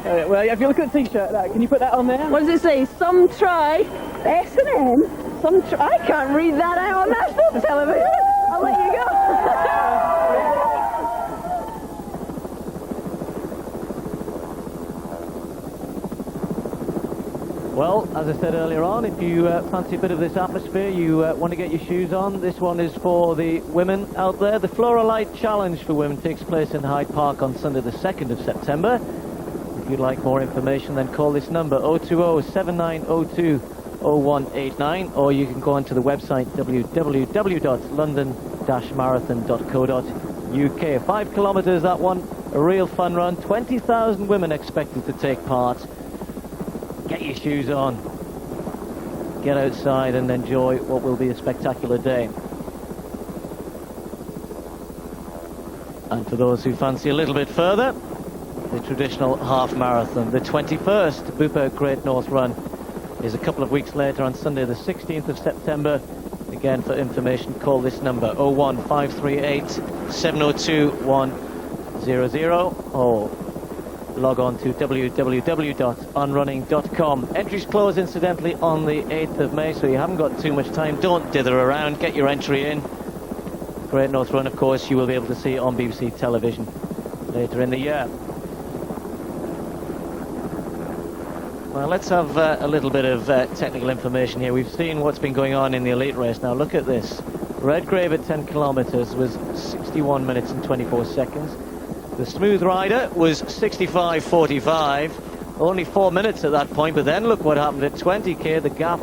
Well, if you look at the T-shirt, can you put that on there? What does it say? Some try S&M. Some try. I can't read that out on national television. I'll let you go. Well, as I said earlier on, if you fancy a bit of this atmosphere, you want to get your shoes on, this one is for the women out there. The Floralite Challenge for women takes place in Hyde Park on Sunday the 2nd of September. If you'd like more information, then call this number 020-7902-0189, or you can go onto the website www.london-marathon.co.uk. 5 kilometres, that one, a real fun run, 20,000 women expected to take part. Get your shoes on, get outside and enjoy what will be a spectacular day. And for those who fancy a little bit further, the traditional half marathon, the 21st Bupa Great North Run, is a couple of weeks later on Sunday the 16th of September. Again, for information, call this number 01538 702 100 or log on to www.onrunning.com. Entries close, incidentally, on the 8th of May, so you haven't got too much time. Don't dither around, get your entry in. Great North Run, of course, you will be able to see on BBC television later in the year. Well, let's have a little bit of technical information here. We've seen what's been going on in the elite race. Now look at this. Redgrave at 10 kilometres was 61 minutes and 24 seconds. The Smooth Rider was 65.45. Only 4 minutes at that point, but then look what happened at 20k. The gap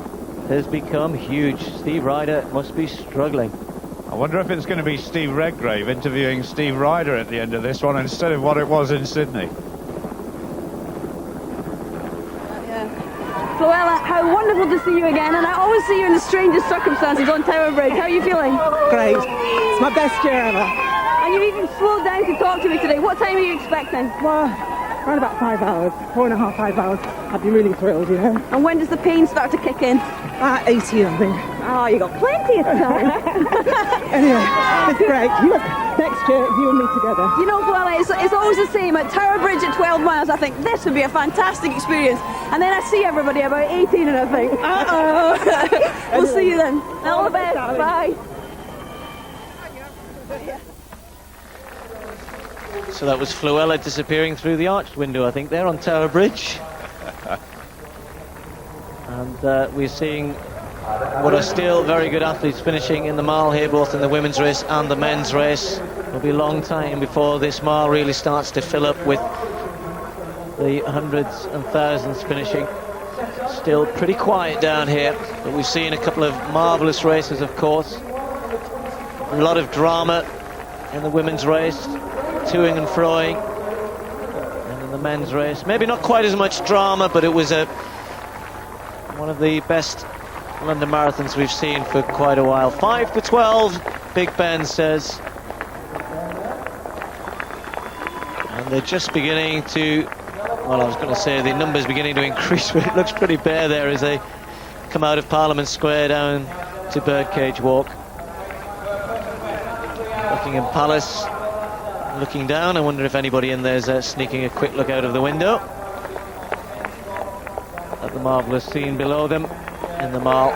has become huge. Steve Ryder must be struggling. I wonder if it's going to be Steve Redgrave interviewing Steve Ryder at the end of this one instead of what it was in Sydney. Fluella, how wonderful to see you again, and I always see you in the strangest circumstances on Tower Bridge. How are you feeling? Great. It's my best year ever. And you even slowed down to talk to me today. What time are you expecting? Well, around about 5 hours, 4.5, 5 hours. I'd be really thrilled, you know. And when does the pain start to kick in? 18, I think. Oh, you got plenty of time. Anyway, it's great. Next year, you and me together. You know, Fluella, it's always the same. At Tower Bridge at 12 miles, I think this would be a fantastic experience. And then I see everybody about 18 and I think, uh-oh. We'll see you then. All the best. Bye. So that was Fluella disappearing through the arched window, I think, there on Tower Bridge. And we're seeing what are still very good athletes finishing in the mile here, both in the women's race and the men's race. It'll be a long time before this mile really starts to fill up with the hundreds and thousands finishing. Still pretty quiet down here, but we've seen a couple of marvellous races, of course. A lot of drama in the women's race, toing and froing, and in the men's race maybe not quite as much drama, but it was one of the best London marathons we've seen for quite a while. 5 to 12, Big Ben says, and they're just beginning to, well, I was going to say the numbers beginning to increase, but it looks pretty bare there as they come out of Parliament Square down to Birdcage Walk. Buckingham Palace looking down. I wonder if anybody in there's sneaking a quick look out of the window at the marvellous scene below them in the Mall.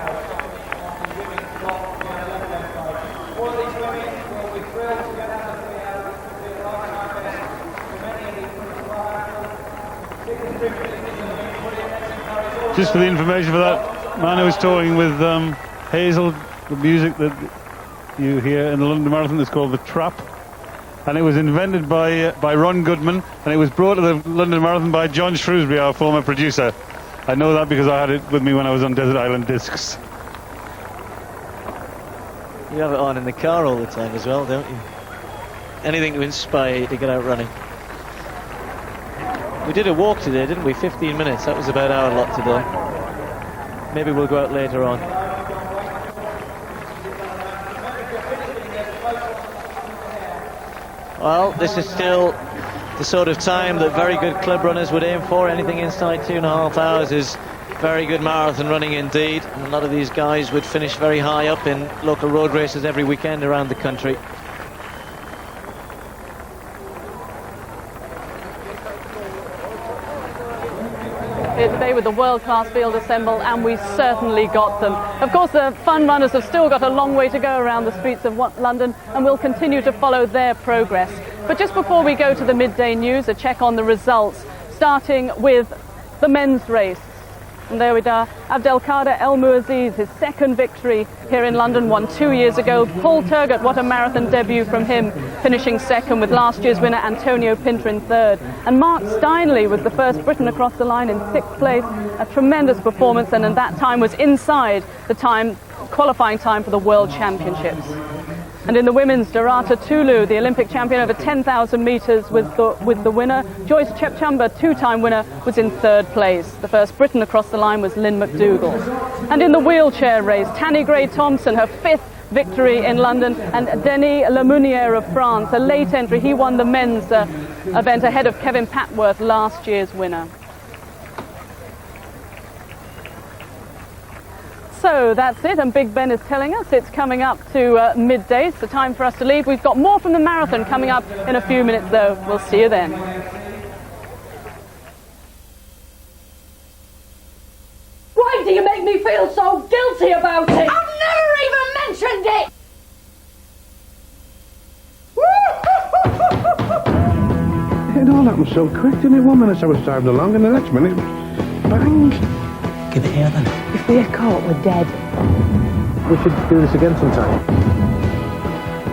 Just for the information for that man who was touring with Hazel, the music that you hear in the London Marathon is called The Trap, and it was invented by Ron Goodman, and it was brought to the London Marathon by John Shrewsbury, our former producer. I know that because I had it with me when I was on Desert Island Discs. You have it on in the car all the time as well, don't you? Anything to inspire you to get out running. We did a walk today, didn't we? 15 minutes. That was about our lot today. Maybe we'll go out later on. Well, this is still the sort of time that very good club runners would aim for. Anything inside 2.5 hours is very good marathon running indeed. And a lot of these guys would finish very high up in local road races every weekend around the country. today with the world-class field assembled, and we certainly got them. Of course, the fun runners have still got a long way to go around the streets of London, and we'll continue to follow their progress. But just before we go to the midday news, a check on the results, starting with the men's race. And there we are, Abdelkader El Muaziz, his second victory here in London, won 2 years ago. Paul Turgot, what a marathon debut from him, finishing second, with last year's winner Antonio Pinter in third. And Mark Steinley was the first Briton across the line in sixth place. A tremendous performance, and in that time was inside the qualifying time for the World Championships. And in the women's, Dorata Tulu, the Olympic champion over 10,000 metres, with the winner. Joyce Chepchumba, two-time winner, was in third place. The first Briton across the line was Lynn McDougall. And in the wheelchair race, Tanni Gray-Thompson, her fifth victory in London, and Denis Lemounier of France, a late entry. He won the men's event ahead of Kevin Patworth, last year's winner. So that's it, and Big Ben is telling us it's coming up to midday. It's the time for us to leave. We've got more from the marathon coming up in a few minutes, though. We'll see you then. Why do you make me feel so guilty about it? I've never even mentioned it! It all happened so quick, didn't it? 1 minute I was driving along, and the next minute, bang! Give it here then. If we're caught, we're dead. We should do this again sometime.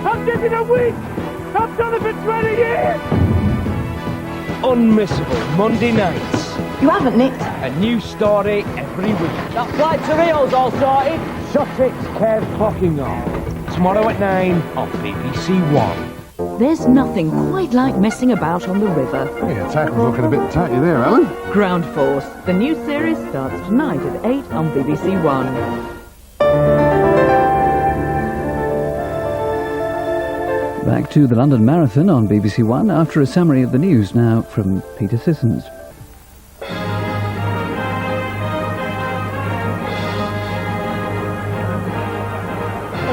I've taken a week! I've done it for 20 years! Unmissable Monday nights. You haven't, Nick. A new story every week. That flight to Rio's all sorted. Sussex Care clocking on. Tomorrow at 9 on BBC One. There's nothing quite like messing about on the river. Hey, your tackle's looking a bit tight. You there, Alan? Ground Force. The new series starts tonight at 8 on BBC One. Back to the London Marathon on BBC One after a summary of the news now from Peter Sissons.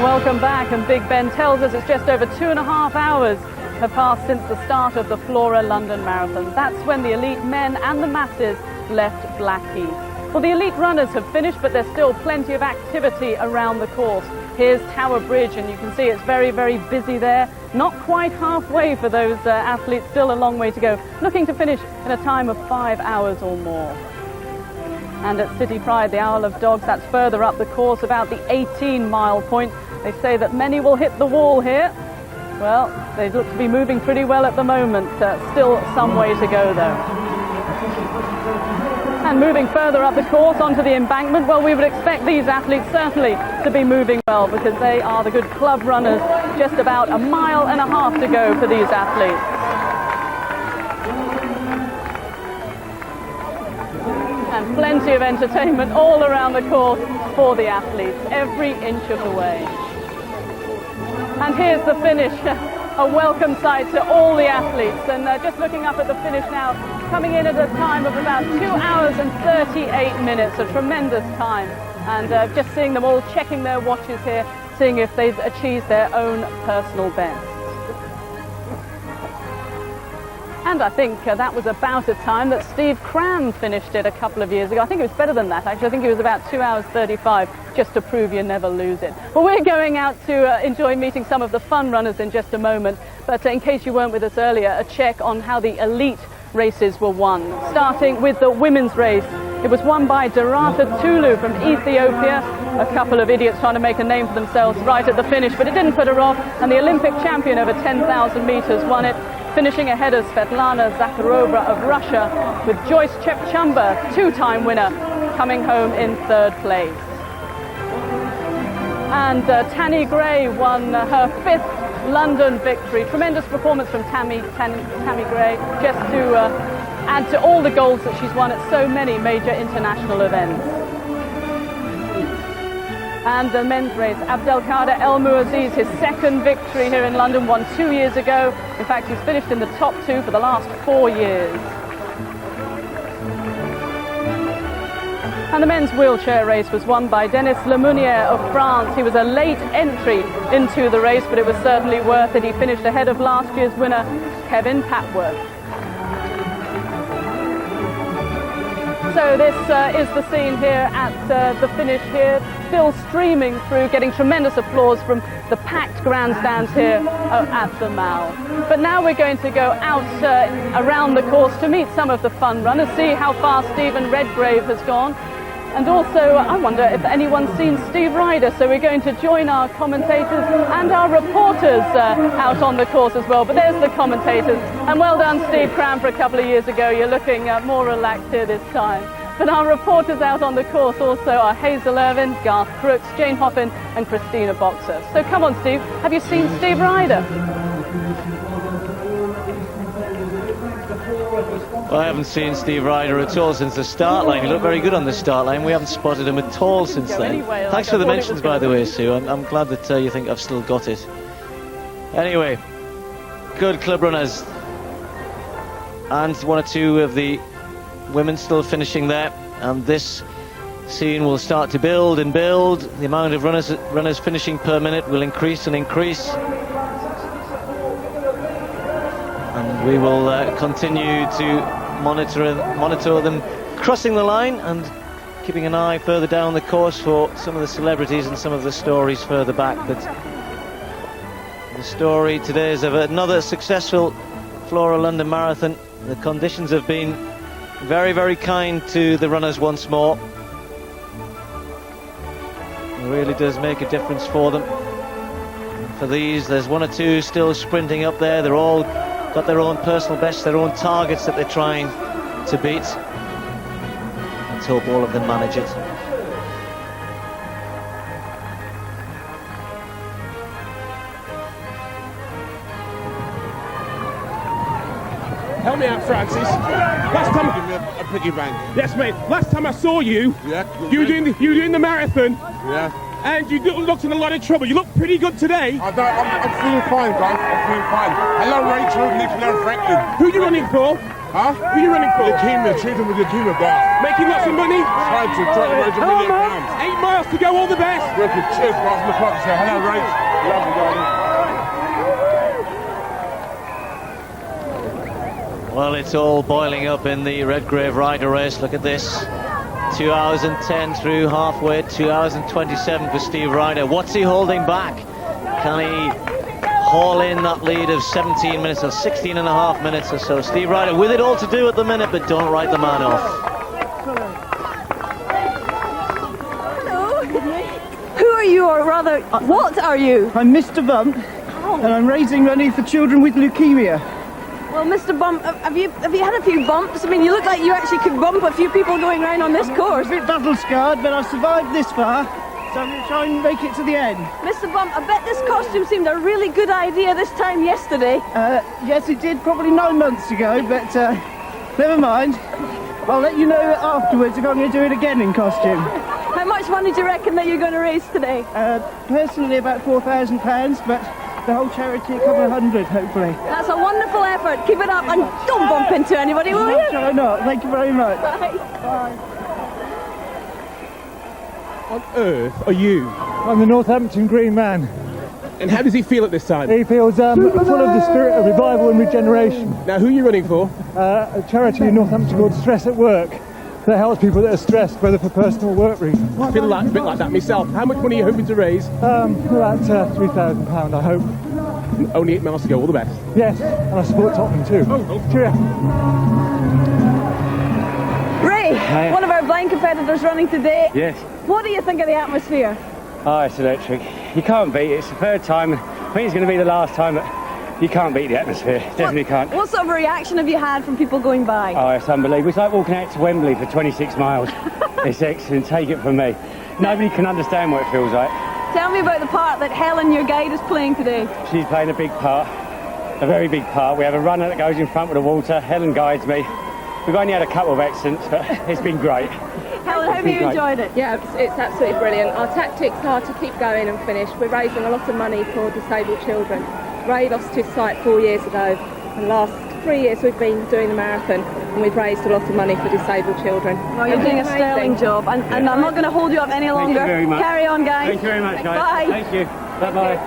Welcome back, and Big Ben tells us it's just over 2.5 hours have passed since the start of the Flora London Marathon. That's when the elite men and the masses left Blackheath. Well, the elite runners have finished, but there's still plenty of activity around the course. Here's Tower Bridge, and you can see it's very, very busy there. Not quite halfway for those athletes, still a long way to go, looking to finish in a time of 5 hours or more. And at City Pride, the Owl of Dogs, that's further up the course, about the 18-mile point. They say that many will hit the wall here. Well, they look to be moving pretty well at the moment. Still some way to go, though. And moving further up the course onto the embankment, well, we would expect these athletes certainly to be moving well, because they are the good club runners. Just about 1.5 miles to go for these athletes. And plenty of entertainment all around the course for the athletes, every inch of the way. And here's the finish, a welcome sight to all the athletes. And just looking up at the finish now, coming in at a time of about 2 hours and 38 minutes, a tremendous time. And just seeing them all checking their watches here, seeing if they've achieved their own personal best. And I think that was about a time that Steve Cram finished it a couple of years ago. I think it was better than that, actually. I think it was about 2 hours 35, just to prove you never lose it. Well, we're going out to enjoy meeting some of the fun runners in just a moment. But in case you weren't with us earlier, a check on how the elite races were won. Starting with the women's race. It was won by Dorata Tulu from Ethiopia. A couple of idiots trying to make a name for themselves right at the finish, but it didn't put her off. And the Olympic champion over 10,000 meters won it, finishing ahead of Svetlana Zakharova of Russia, with Joyce Chepchumba, two-time winner, coming home in third place. And Tanni Gray won her fifth London victory. Tremendous performance from Tammy Gray, just to add to all the golds that she's won at so many major international events. And the men's race, Abdelkader El Muaziz, his second victory here in London, won 2 years ago. In fact, he's finished in the top two for the last 4 years. And the men's wheelchair race was won by Denis Lemounier of France. He was a late entry into the race, but it was certainly worth it. He finished ahead of last year's winner, Kevin Patworth. So this is the scene here at the finish here, still streaming through, getting tremendous applause from the packed grandstands here at the Mall. But now we're going to go out around the course to meet some of the fun runners, see how far Stephen Redgrave has gone. And also, I wonder if anyone's seen Steve Ryder, so we're going to join our commentators and our reporters out on the course as well. But there's the commentators. And well done, Steve Cram, for a couple of years ago. You're looking more relaxed here this time. But our reporters out on the course also are Hazel Irvin, Garth Crooks, Jane Hoppin and Christina Boxer. So come on, Steve, have you seen Steve Ryder? Well, I haven't seen Steve Ryder at all since the start line. He looked very good on the start line. We haven't spotted him at all since then. Thanks for the mentions, by the way, Sue. I'm glad that you think I've still got it. Anyway, good club runners. And one or two of the women still finishing there. And this scene will start to build and build. The amount of runners finishing per minute will increase and increase. And we will continue to monitor them crossing the line and keeping an eye further down the course for some of the celebrities and some of the stories further back. But the story today is of another successful Flora London Marathon. The conditions have been very, very kind to the runners once more. It really does make a difference for them. And for these, there's one or two still sprinting up there. They're all got their own personal bests, their own targets that they're trying to beat. Let's hope all of them manage it. Help me out, Francis. Last time, Give me a piggy bank. yes, mate. Last time I saw you, you were doing the marathon. Yeah. And you looked in a lot of trouble. You look pretty good today. I'm feeling fine, guys. I'm feeling fine. Hello, Rachel. Hello, Franklin. Who are you running for? Huh? Who are you running for? Leukemia. Treating with leukemia, guys. Making lots of money? Trying to raise £1 million. 8 miles to go. All the best. Wicked. Cheers, guys. Look up and say hello, Rach. Love you, darling. Well, it's all boiling up in the Redgrave Ryder race. Look at this. 2 hours and 10 through halfway, 2 hours and 27 for Steve Ryder. What's he holding back? Can he haul in that lead of 17 minutes or 16 and a half minutes or so? Steve Ryder with it all to do at the minute, but don't write the man off. Hello. Who are you, or rather, what are you? I'm Mr. Bump, and I'm raising money for children with leukemia. Well, Mr. Bump, have you had a few bumps? I mean, you look like you actually could bump a few people going round on this course. I'm a bit battle-scarred, but I've survived this far, so I'm going to try and make it to the end. Mr. Bump, I bet this costume seemed a really good idea this time yesterday. Yes, it did, probably 9 months ago, but never mind. I'll let you know afterwards if I'm going to do it again in costume. How much money do you reckon that you're going to raise today? Personally, about £4,000, but the whole charity, a couple of hundred, hopefully. That's a wonderful effort. Keep it up and don't bump into anybody, will you? Shall I not? Thank you very much. Bye. On earth are you? I'm the Northampton Green Man. And how does he feel at this time? He feels full of the spirit of revival and regeneration. Now, who are you running for? A charity in Northampton called Stress at Work that helps people that are stressed, whether for personal or work reasons. I feel a bit like that myself. How much money are you hoping to raise? About £3,000, I hope. Only 8 miles to go. All the best. Yes, and I support Tottenham too. Cheerio. Ray, one of our blind competitors running today. Yes. What do you think of the atmosphere? Oh, it's electric. You can't beat it. It's the third time. I think it's going to be the last time, but you can't beat the atmosphere. Definitely can't. What sort of reaction have you had from people going by? Oh, it's unbelievable. It's like walking out to Wembley for 26 miles. It's excellent. Take it from me. Nobody can understand what it feels like. Tell me about the part that Helen, your guide, is playing today. She's playing a big part, a very big part. We have a runner that goes in front with the water. Helen guides me. We've only had a couple of accidents, but it's been great. Helen, how have you enjoyed it? Yeah, it's absolutely brilliant. Our tactics are to keep going and finish. We're raising a lot of money for disabled children. Ray lost his sight 4 years ago, and the last 3 years we've been doing the marathon, and we've raised a lot of money for disabled children. Well, you're doing a sterling job, and I'm not going to hold you up any longer. Thank you very much. Carry on, guys. Thank you very much, guys. Bye. Thank you. Bye-bye.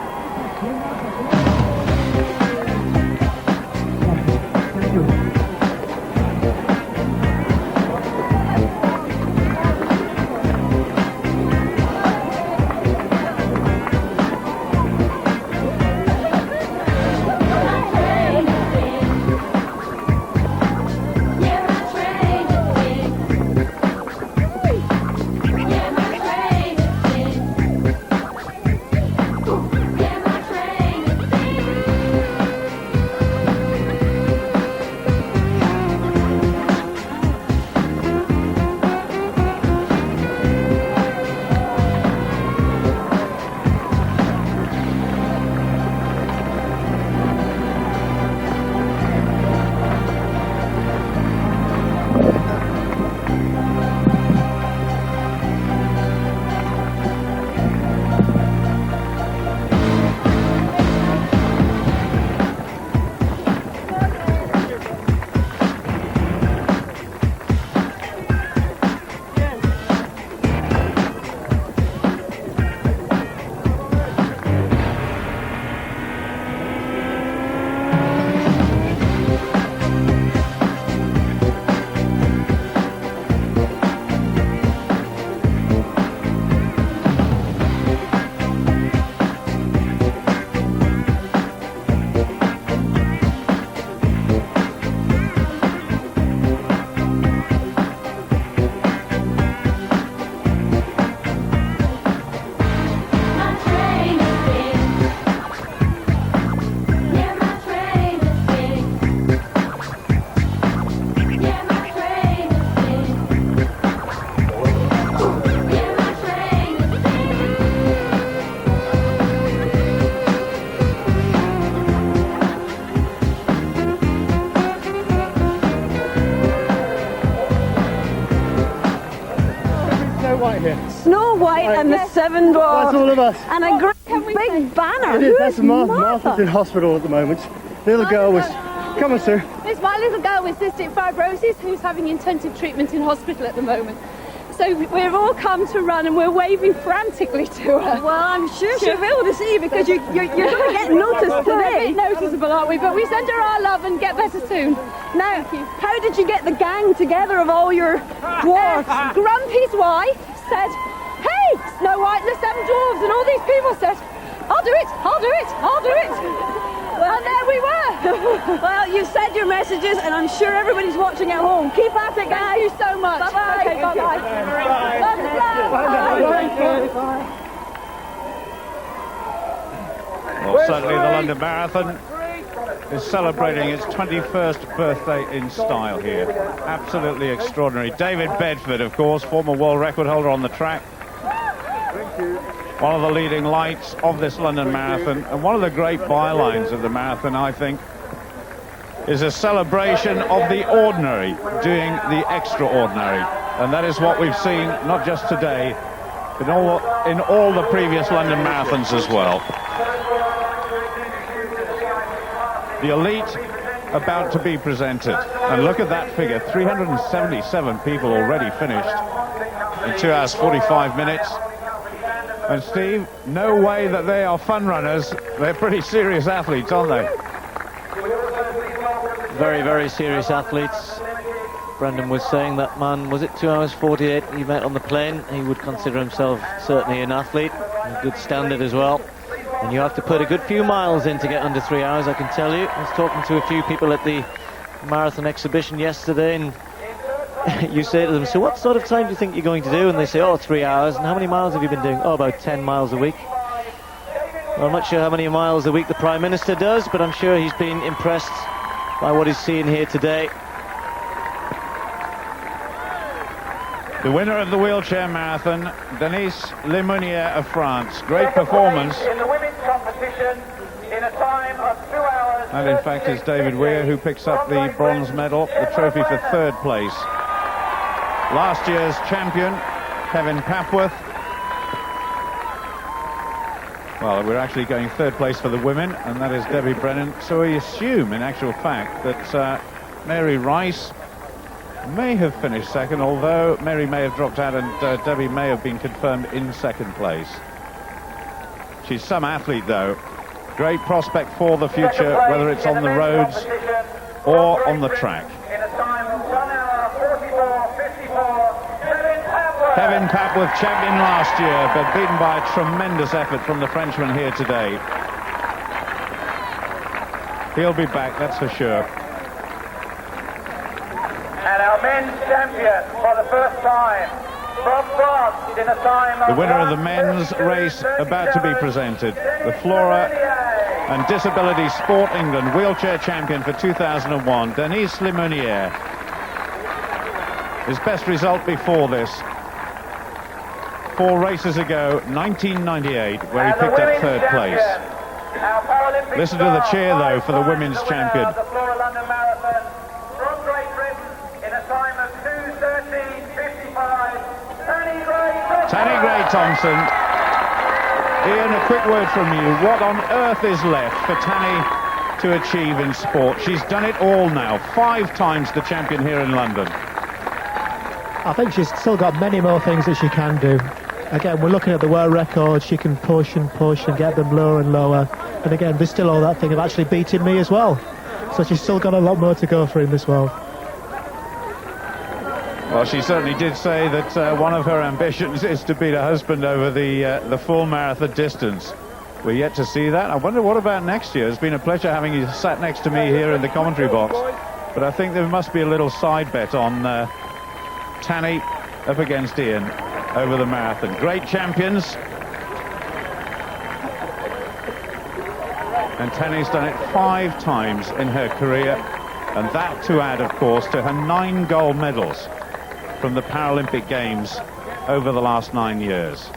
White here. Snow White Right. and the Seven Dwarfs. That's all of us. And a great big banner. It is. That's Who's Martha's in hospital at the moment. Little girl was... Come on, Sue. It's my little girl with cystic fibrosis who's having intensive treatment in hospital at the moment. So we've all come to run and we're waving frantically to her. Well, I'm sure she will to see because you're going to get noticed today. We're a bit noticeable, aren't we? But we send her our love and get better soon. Now, how did you get the gang together of all your dwarfs? Grumpy's wife said, "Hey, Snow White and the Seven Dwarfs," and all these people said, "I'll do it, I'll do it, I'll do it." Well, and there we were. Well, you said your messages, and I'm sure everybody's watching at home. Keep at it, guys. Thank you so much. Bye-bye. Okay, bye-bye. Well, certainly the London Marathon is celebrating its 21st birthday in style here. Absolutely extraordinary. David Bedford, of course, former world record holder on the track. One of the leading lights of this London Marathon, and one of the great bylines of the marathon, I think, is a celebration of the ordinary doing the extraordinary. And that is what we've seen, not just today, but in all the previous London Marathons as well. The elite about to be presented. And look at that figure, 377 people already finished in 2 hours 45 minutes. And Steve, no way that they are fun runners. They're pretty serious athletes, aren't they? Very, very serious athletes. Brendan was saying that man, was it 2 hours 48 he met on the plane? He would consider himself certainly an athlete, a good standard as well. And you have to put a good few miles in to get under 3 hours, I can tell you. I was talking to a few people at the marathon exhibition yesterday, and you say to them, so what sort of time do you think you're going to do? And they say, oh, 3 hours. And how many miles have you been doing? Oh, about 10 miles a week. Well, I'm not sure how many miles a week the Prime Minister does, but I'm sure he's been impressed by what he's seen here today. The winner of the wheelchair marathon, Denise Lemonnier of France. Great performance. In the women's competition in a time of 2 hours. And in fact, it's David Weir who picks up the bronze medal, the trophy for third place. Last year's champion, Kevin Papworth. Well, we're actually going third place for the women, and that is Debbie Brennan. So we assume, in actual fact, that Mary Rice may have finished second, although Mary may have dropped out and Debbie may have been confirmed in second place. She's some athlete, though. Great prospect for the future, whether it's on the roads or on the track. Kevin Papworth, champion last year, but beaten by a tremendous effort from the Frenchman here today. He'll be back, that's for sure. And our men's champion for the first time from France in a time of... The winner of the men's race about to be presented. The Flora and Disability Sport England wheelchair champion for 2001, Denise Lemonnier. His best result before this, 4 races ago, 1998, where he picked up third place. Listen to the cheer, though, for the women's champion. Tanny Gray-Thompson. Ian, a quick word from you. What on earth is left for Tanny to achieve in sport? She's done it all now. 5 times the champion here in London. I think she's still got many more things that she can do. Again, we're looking at the world record. She can push and get them lower and lower. And again, there's still all that thing of actually beating me as well. So she's still got a lot more to go for in this world. Well, she certainly did say that one of her ambitions is to beat her husband over the full marathon distance. We're yet to see that. I wonder what about next year. It's been a pleasure having you sat next to me here in the commentary box. But I think there must be a little side bet on Tanny up against Ian over the marathon. Great champions. And Tanny's done it 5 times in her career. And that to add, of course, to her 9 gold medals from the Paralympic Games over the last 9 years.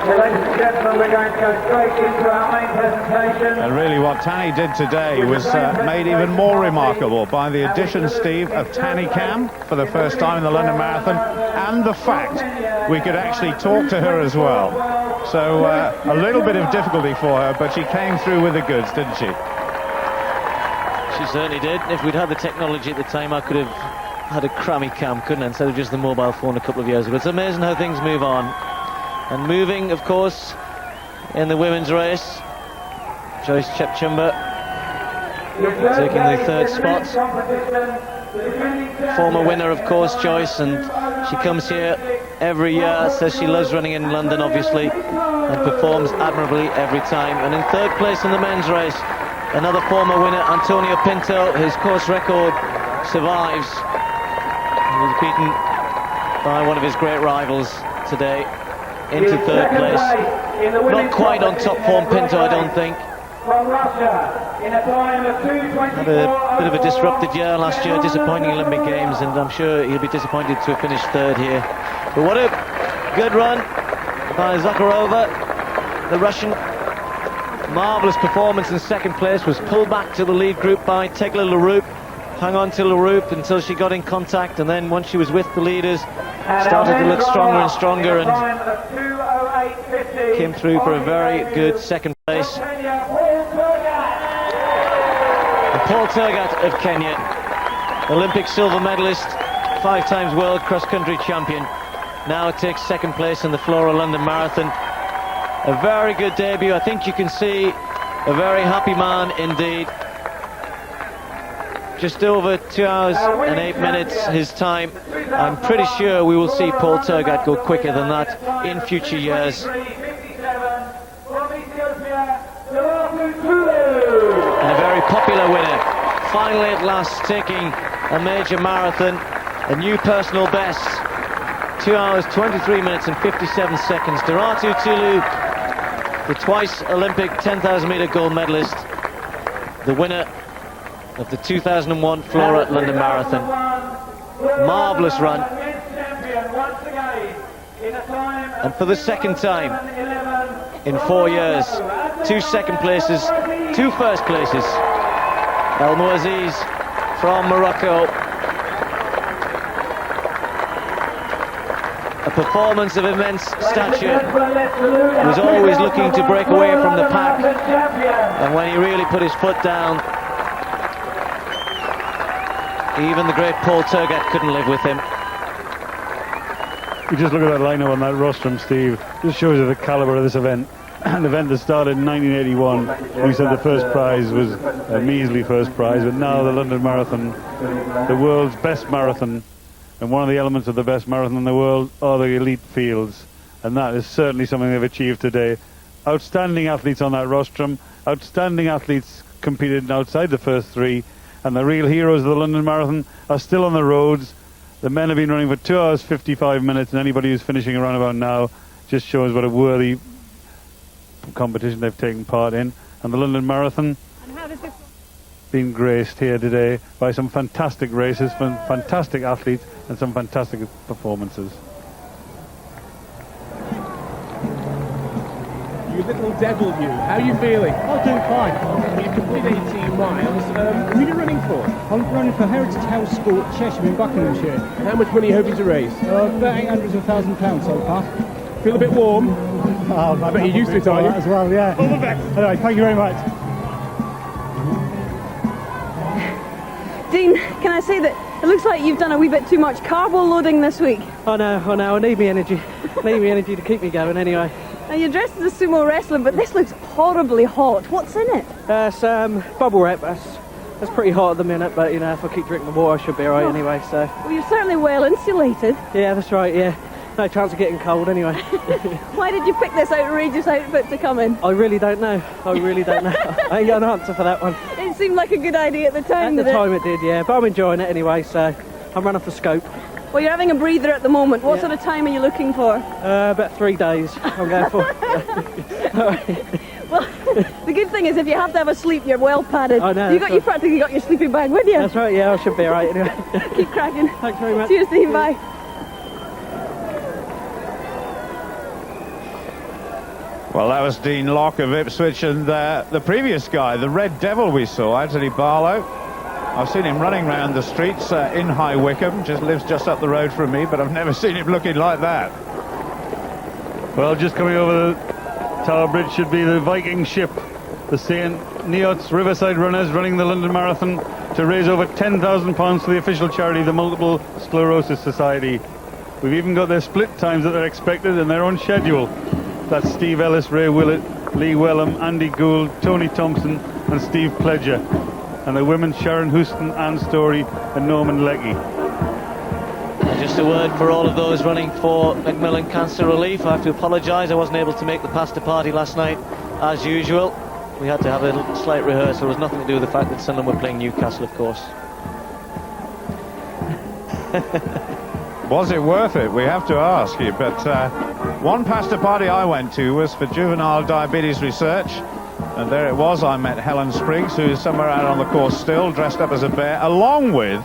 Ladies and gentlemen, we're going to go straight into our main presentation. And really what Tanny did today was made even more remarkable by the addition, Steve, of Tanny Cam for the first time in the London Marathon, and the fact we could actually talk to her as well. So a little bit of difficulty for her, but she came through with the goods, didn't she? She certainly did. If we'd had the technology at the time, I could have had a crammy cam, couldn't I, instead of just the mobile phone a couple of years ago. It's amazing how things move on. And moving, of course, in the women's race, Joyce Chepchumba taking the third spot. Former winner, of course, Joyce, and she comes here every year, says she loves running in London, obviously, and performs admirably every time. And in third place in the men's race, another former winner, Antonio Pinto. His course record survives. He was beaten by one of his great rivals today into third place. Not quite on top form, Pinto, I don't think. Had a bit of a disrupted year last year, disappointing Olympic Games, and I'm sure he'll be disappointed to have finished third here. But what a good run by Zakharova, the Russian. Marvellous performance in second place, was pulled back to the lead group by Tegla Leroux. Hung on to Leroux until she got in contact, and then once she was with the leaders, started to look stronger and stronger, and came through for a very good second place. And Paul Tergat of Kenya, Olympic silver medalist, 5 times world cross-country champion, now takes second place in the Flora London Marathon. A very good debut. I think you can see a very happy man indeed. Just over 2 hours and 8 minutes his time. I'm pretty sure we will see Paul Tergat go quicker than that in future years. And a very popular winner, finally at last taking a major marathon, a new personal best, 2 hours 23 minutes and 57 seconds. Doratu Tulu, the twice Olympic 10,000 metre gold medalist, the winner of the 2001 Flora London Marathon. Marvellous run. And for the second time in 4 years, 2 second places, 2 first places. El Mouaziz from Morocco. A performance of immense stature. Was always looking to break away from the pack, and when he really put his foot down, even the great Paul Tergat couldn't live with him. You just look at that lineup on that rostrum, Steve. Just shows you the calibre of this event. An event that started in 1981. We said the first prize was a measly first prize, but now the London Marathon, the world's best marathon, and one of the elements of the best marathon in the world are the elite fields, and that is certainly something they've achieved today. Outstanding athletes on that rostrum, outstanding athletes competed outside the first 3, and the real heroes of the London Marathon are still on the roads. The men have been running for 2 hours 55 minutes, and anybody who's finishing around about now just shows what a worthy competition they've taken part in. And the London Marathon been graced here today by some fantastic races, some fantastic athletes, and some fantastic performances. You little devil, you. How are you feeling? I'm doing fine. You've completed 18 miles. Who are you running for? I'm running for Heritage House Sport Cheshire in Buckinghamshire. How much money are you hoping to raise? About £800,000 so far. Feel a bit warm? Oh, I bet you're used to it, are you? As well, yeah. All the best. Anyway, thank you very much. Dean, can I say that it looks like you've done a wee bit too much carbo loading this week? I know, I need me energy. Need me energy to keep me going anyway. Now you're dressed as a sumo wrestler, but this looks horribly hot. What's in it? Some bubble wrap. That's pretty hot at the minute, but you know, if I keep drinking the water I should be alright anyway, so. Well, you're certainly well insulated. Yeah, that's right, yeah. No chance of getting cold anyway. Why did you pick this outrageous outfit to come in? I really don't know. I ain't got an answer for that one. It seemed like a good idea at the time, At the time it did, yeah. But I'm enjoying it anyway, so I'm running for scope. Well, you're having a breather at the moment. What sort of time are you looking for? About 3 days I'm going for. Well, the good thing is if you have to have a sleep, you're well padded. I know. You practically got your sleeping bag with you. That's right, yeah, I should be alright anyway. Keep cracking. Thanks very much. Cheers, Dean, bye. Well, that was Dean Locke of Ipswich, and the previous guy, the Red Devil we saw, Anthony Barlow. I've seen him running around the streets in High Wycombe, lives just up the road from me, but I've never seen him looking like that. Well, just coming over the Tower Bridge should be the Viking ship, the St. Neots Riverside Runners, running the London Marathon to raise over £10,000 for the official charity, the Multiple Sclerosis Society. We've even got their split times that they're expected and they're on schedule. That's Steve Ellis, Ray Willett, Lee Wellham, Andy Gould, Tony Thompson and Steve Pledger. And the women, Sharon Houston, Anne Story and Norman Leckie. And just a word for all of those running for Macmillan Cancer Relief. I have to apologise, I wasn't able to make the pasta party last night as usual. We had to have a slight rehearsal. It was nothing to do with the fact that Sunderland were playing Newcastle, of course. Was it worth it? We have to ask you. But one pasta party I went to was for juvenile diabetes research. And there it was. I met Helen Spriggs, who is somewhere out on the course still, dressed up as a bear, along with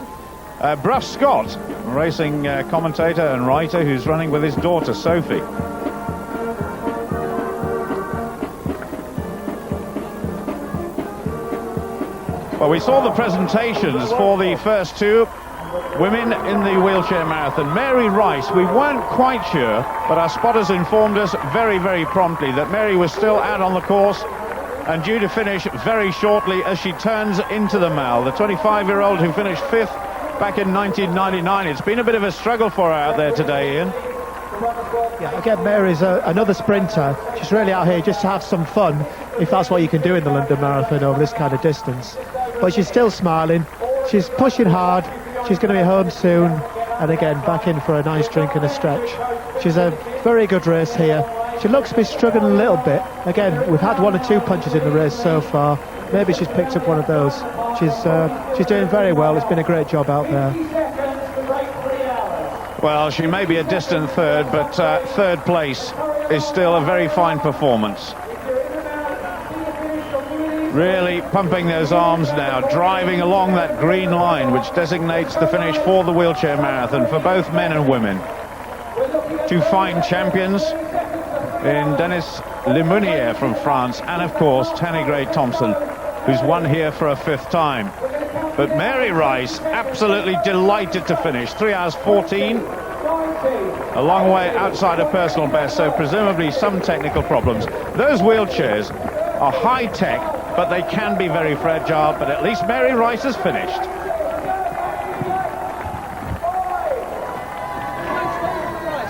Bruff Scott, racing commentator and writer, who's running with his daughter, Sophie. Well, we saw the presentations for the first two women in the wheelchair marathon. Mary Rice, we weren't quite sure, but our spotters informed us very, very promptly that Mary was still out on the course and due to finish very shortly as she turns into the mile. The 25-year-old who finished 5th back in 1999. It's been a bit of a struggle for her out there today, Ian. Yeah, again, Mary's another sprinter. She's really out here just to have some fun, if that's what you can do in the London Marathon over this kind of distance. But she's still smiling. She's pushing hard. She's going to be home soon. And again, back in for a nice drink and a stretch. She's a very good race here. She looks to be struggling a little bit. Again, we've had 1 or 2 punches in the race so far. Maybe she's picked up one of those. She's doing very well. It's been a great job out there. Well, she may be a distant third, but third place is still a very fine performance. Really pumping those arms now, driving along that green line which designates the finish for the wheelchair marathon for both men and women. 2 fine champions in Denis Lemonnier from France and of course Tanigray Thompson, who's won here for a 5th time. But Mary Rice absolutely delighted to finish. 3 hours 14, a long way outside of personal best, so presumably some technical problems. Those wheelchairs are high tech, but they can be very fragile, but at least Mary Rice has finished.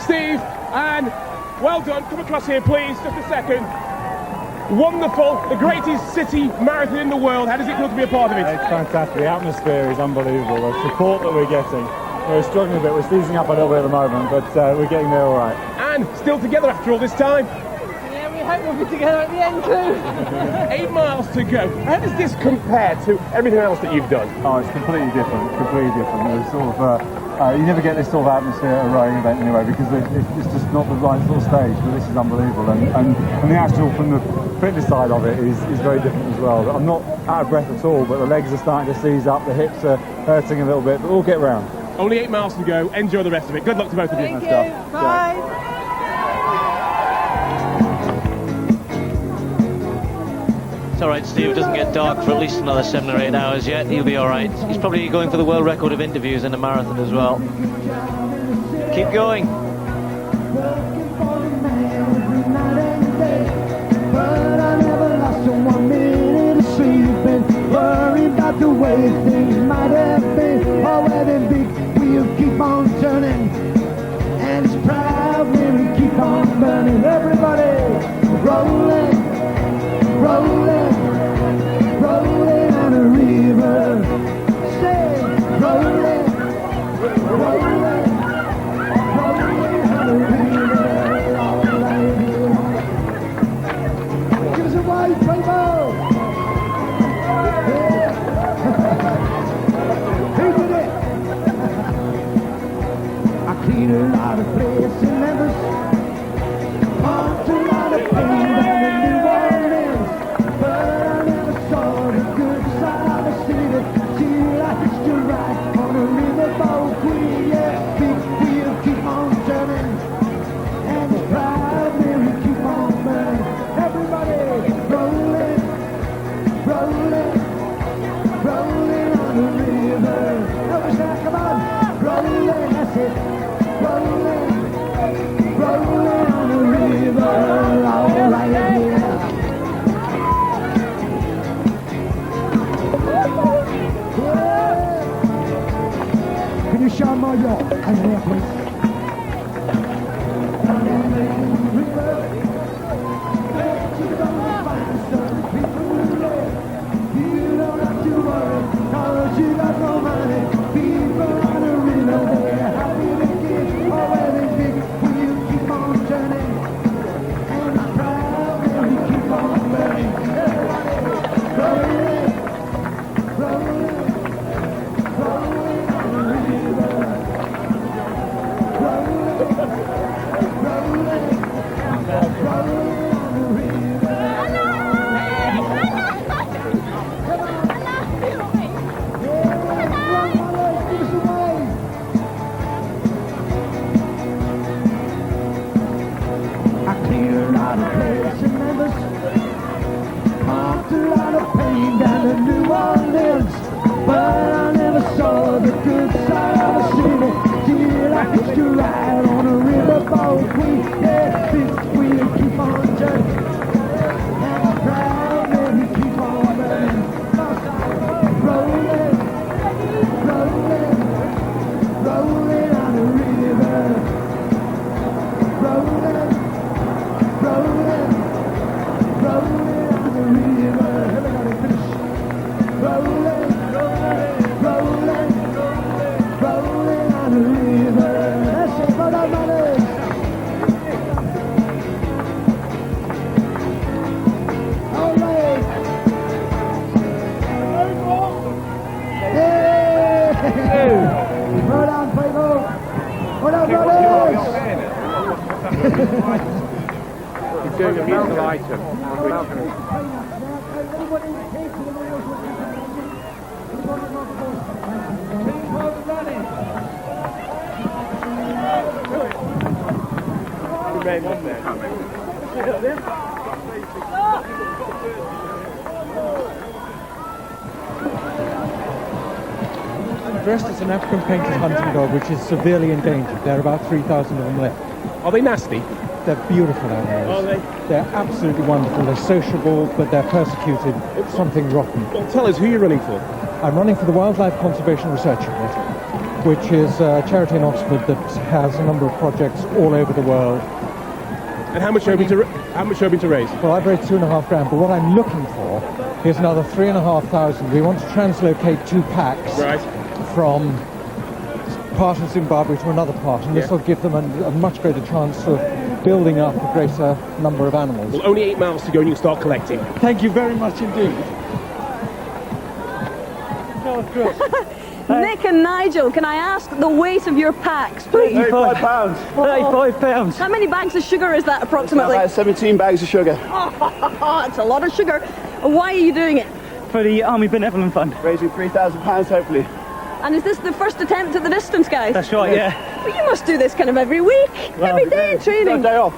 Steve, and well done. Come across here, please, just a second. Wonderful, the greatest city marathon in the world. How does it feel to be a part of it? It's fantastic. The atmosphere is unbelievable. The support that we're getting. We're struggling a bit. We're seizing up a little bit at the moment, but we're getting there all right. And still together after all this time. Yeah, we hope we'll be together at the end too. 8 miles to go. How does this compare to everything else that you've done? Oh, it's completely different. Completely different. There's sort of you never get this sort of atmosphere at a rowing event anyway, because it's just not the right sort of stage. But this is unbelievable, and the actual, from the fitness side of it, is very different as well. I'm not out of breath at all, but the legs are starting to seize up, the hips are hurting a little bit, but we'll get round. Only 8 miles to go. Enjoy the rest of it. Good luck to both of you. Thank you. Bye. It's all right, Steve. It doesn't get dark for at least another 7 or 8 hours yet. He'll be all right. He's probably going for the world record of interviews in a marathon as well. Keep going. Worried about the way things might have been, or where the big wheels keep on turning, and it's proud when we keep on burning. Everybody rolling, rolling, rolling on a river. Say rolling, rolling, rolling on a river. Give us a white rainbow. Clean a lot of places in Memphis, marked a lot of pain down in New Orleans, but rolling, rolling on the river. Over there, come on, rolling, that's it, rolling, rolling on the river, all right here. Can you show more your hand here, please? You don't have to worry, 'cause you got no money. People on the river, they're happy to give. Oh, well, they big, we'll keep on turning. And I'm proud that we keep on burning. Rolling, rolling, rolling on the river. Rolling, rolling, rolling on the river. I cleared out a place in Memphis, pumped a lot of pain down to New Orleans, but I never saw the good side of the city till I hitched a ride on a riverboat. We'll keep on turning, and I'm proud that we keep on burning. Rolling, rolling, rolling on the river. Rolling, rolling, rolling on the river. Everybody finish. Rolling, rolling, rolling, rolling on the river. That's it for the mothers. All right. Hey! Well done, people. Well done, brothers. He's doing a musical item. Dressed as an African painted hunting dog, which is severely endangered. There are about 3,000 of them left. Are they nasty? They're beautiful animals. Are they? They're absolutely wonderful. They're sociable, but they're persecuted. It's something rotten. Well, tell us who you're running for. I'm running for the Wildlife Conservation Research Unit, which is a charity in Oxford that has a number of projects all over the world. And how much are you hoping to raise? Well, I've raised $2,500, but what I'm looking for is another 3,500. We want to translocate 2 packs from part of Zimbabwe to another part, and this will give them a much greater chance of building up a greater number of animals. Well, only 8 miles to go and you can start collecting. Thank you very much indeed. Nick and Nigel, can I ask the weight of your packs, please? 35 pounds. 35 pounds. How many bags of sugar is that approximately? About 17 bags of sugar. That's a lot of sugar. Why are you doing it? For the Army Benevolent Fund. Raising £3,000 hopefully. And is this the first attempt at the distance, guys? That's right, yeah. Well, you must do this kind of every week, every day in training. Day off.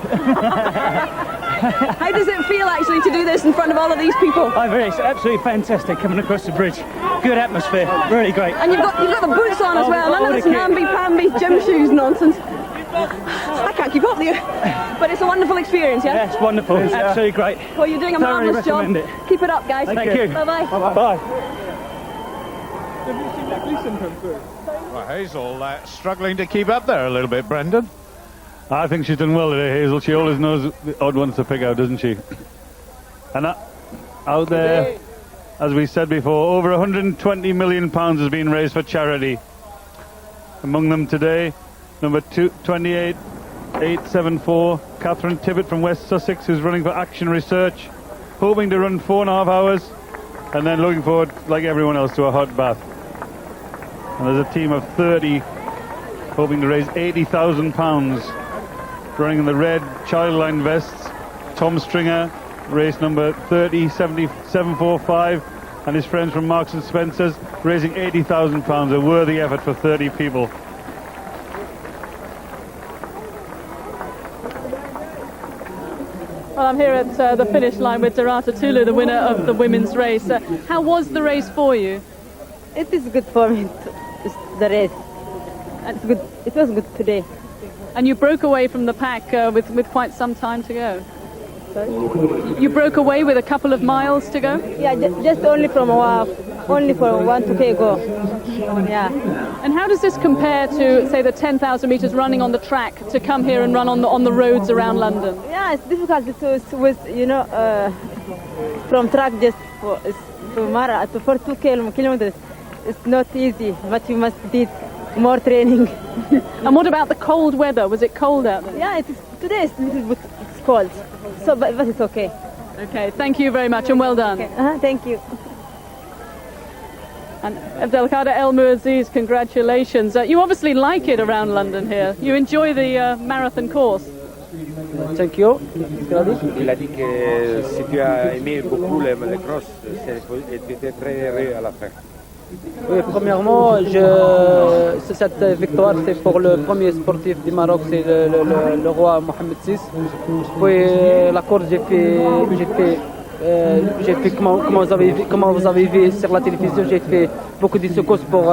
How does it feel actually to do this in front of all of these people? It's absolutely fantastic coming across the bridge. Good atmosphere, really great. And you've got the boots on as well. None of this namby-pamby gym shoes nonsense. I can't keep up with you, but it's a wonderful experience, yeah? Yes, wonderful. Absolutely great. Well, you're doing a marvellous job. It. Keep it up, guys. Thank you. Bye-bye. Bye. Well, Hazel struggling to keep up there a little bit, Brendan. I think she's done well today, Hazel. She always knows the odd ones to pick out, doesn't she? And out there, as we said before, over £120 million has been raised for charity. Among them today, number 28874, Catherine Tibbett from West Sussex, who's running for Action Research, hoping to run 4.5 hours, and then looking forward, like everyone else, to a hot bath. And there's a team of 30 hoping to raise £80,000, running in the red Childline vests. Tom Stringer, race number 30745, and his friends from Marks and Spencer's, raising £80,000, a worthy effort for 30 people. Well, I'm here at the finish line with Dorata Tulu, the winner of the women's race. How was the race for you? It is good for me, the race. It's good. It was good today. And you broke away from the pack with quite some time to go. Sorry? You broke away with a couple of miles to go? Yeah, just only from only for 1-2K go. Yeah. And how does this compare to, say, the 10,000 meters running on the track to come here and run on the roads around London? Yeah, it's difficult with from track just for 2 kilometers. It's not easy, but you must do more training. And what about the cold weather? Was it cold out there? Yeah, today it's a little bit cold, so but it's okay. Okay, thank you very much and well done. Okay. Thank you. And Abdelkader El Muaziz, congratulations. You obviously like it around London here. You enjoy the marathon course. Thank you. Il a dit que si tu as aimé beaucoup les crosses, c'était très heureux à la fin. Oui, premièrement, cette victoire, c'est pour le premier sportif du Maroc, c'est le roi Mohamed VI. Puis la course, j'ai fait comment vous avez vu sur la télévision, j'ai fait beaucoup de secousses pour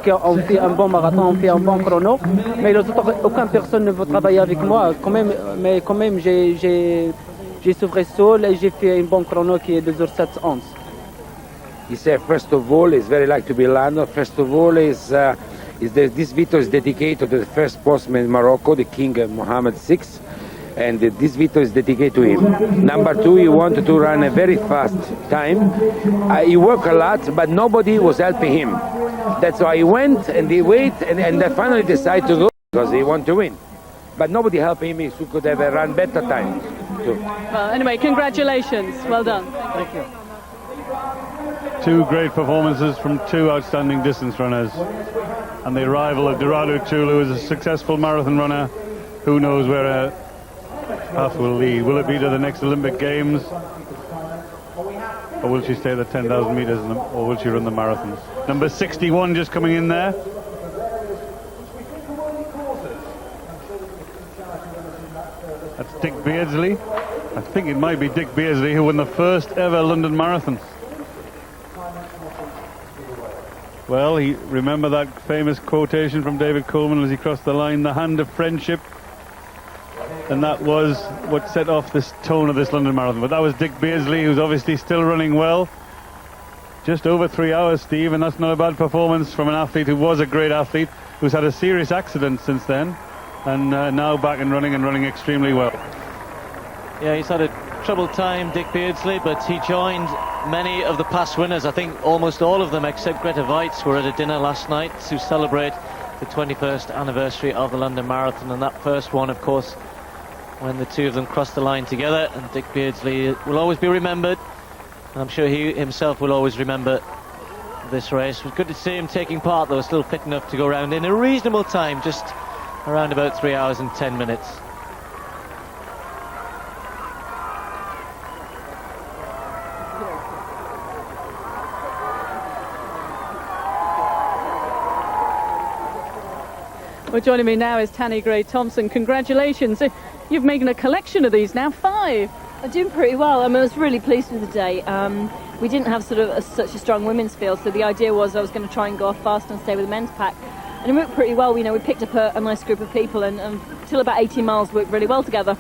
qu'on fait un bon marathon, on fait un bon chrono. Mais aucune personne ne veut travailler avec moi. Mais quand même, j'ai sauvé seul et j'ai fait un bon chrono qui est 2h07:11. He said, first of all, it's very like to be London. First of all, this video is dedicated to the first postman in Morocco, the King Mohammed VI, and this video is dedicated to him. Number two, he wanted to run a very fast time. He worked a lot, but nobody was helping him. That's why he went and he waited, and then finally decided to go because he wanted to win. But nobody helped him, he could have run better time too. Well, anyway, congratulations. Well done. Thank you. Two great performances from two outstanding distance runners, and the arrival of Dorata Tulu as a successful marathon runner. Who knows where her path will lead? Will it be to the next Olympic Games, or will she stay at the 10,000 meters, or will she run the marathons? Number 61 just coming in there. That's Dick Beardsley. I think it might be Dick Beardsley who won the first ever London Marathon. Well, remember that famous quotation from David Coleman as he crossed the line, the hand of friendship, and that was what set off this tone of this London Marathon. But that was Dick Beardsley, who's obviously still running well. Just over 3 hours, Steve, and that's not a bad performance from an athlete who was a great athlete, who's had a serious accident since then, and now back and running extremely well. Yeah, he's had a troubled time, Dick Beardsley, but he joined many of the past winners. I think almost all of them except Greta Weitz were at a dinner last night to celebrate the 21st anniversary of the London Marathon, and that first one, of course, when the two of them crossed the line together. And Dick Beardsley will always be remembered, and I'm sure he himself will always remember this race. It was good to see him taking part, though, still fit enough to go around in a reasonable time, just around about 3 hours and 10 minutes. Well, joining me now is Tanny Gray-Thompson. Congratulations. You've made a collection of these now, 5. I'm doing pretty well. I mean, I was really pleased with the day. We didn't have sort of such a strong women's field, so the idea was I was going to try and go off fast and stay with the men's pack. And it worked pretty well. You know, we picked up a nice group of people, and until about 18 miles worked really well together.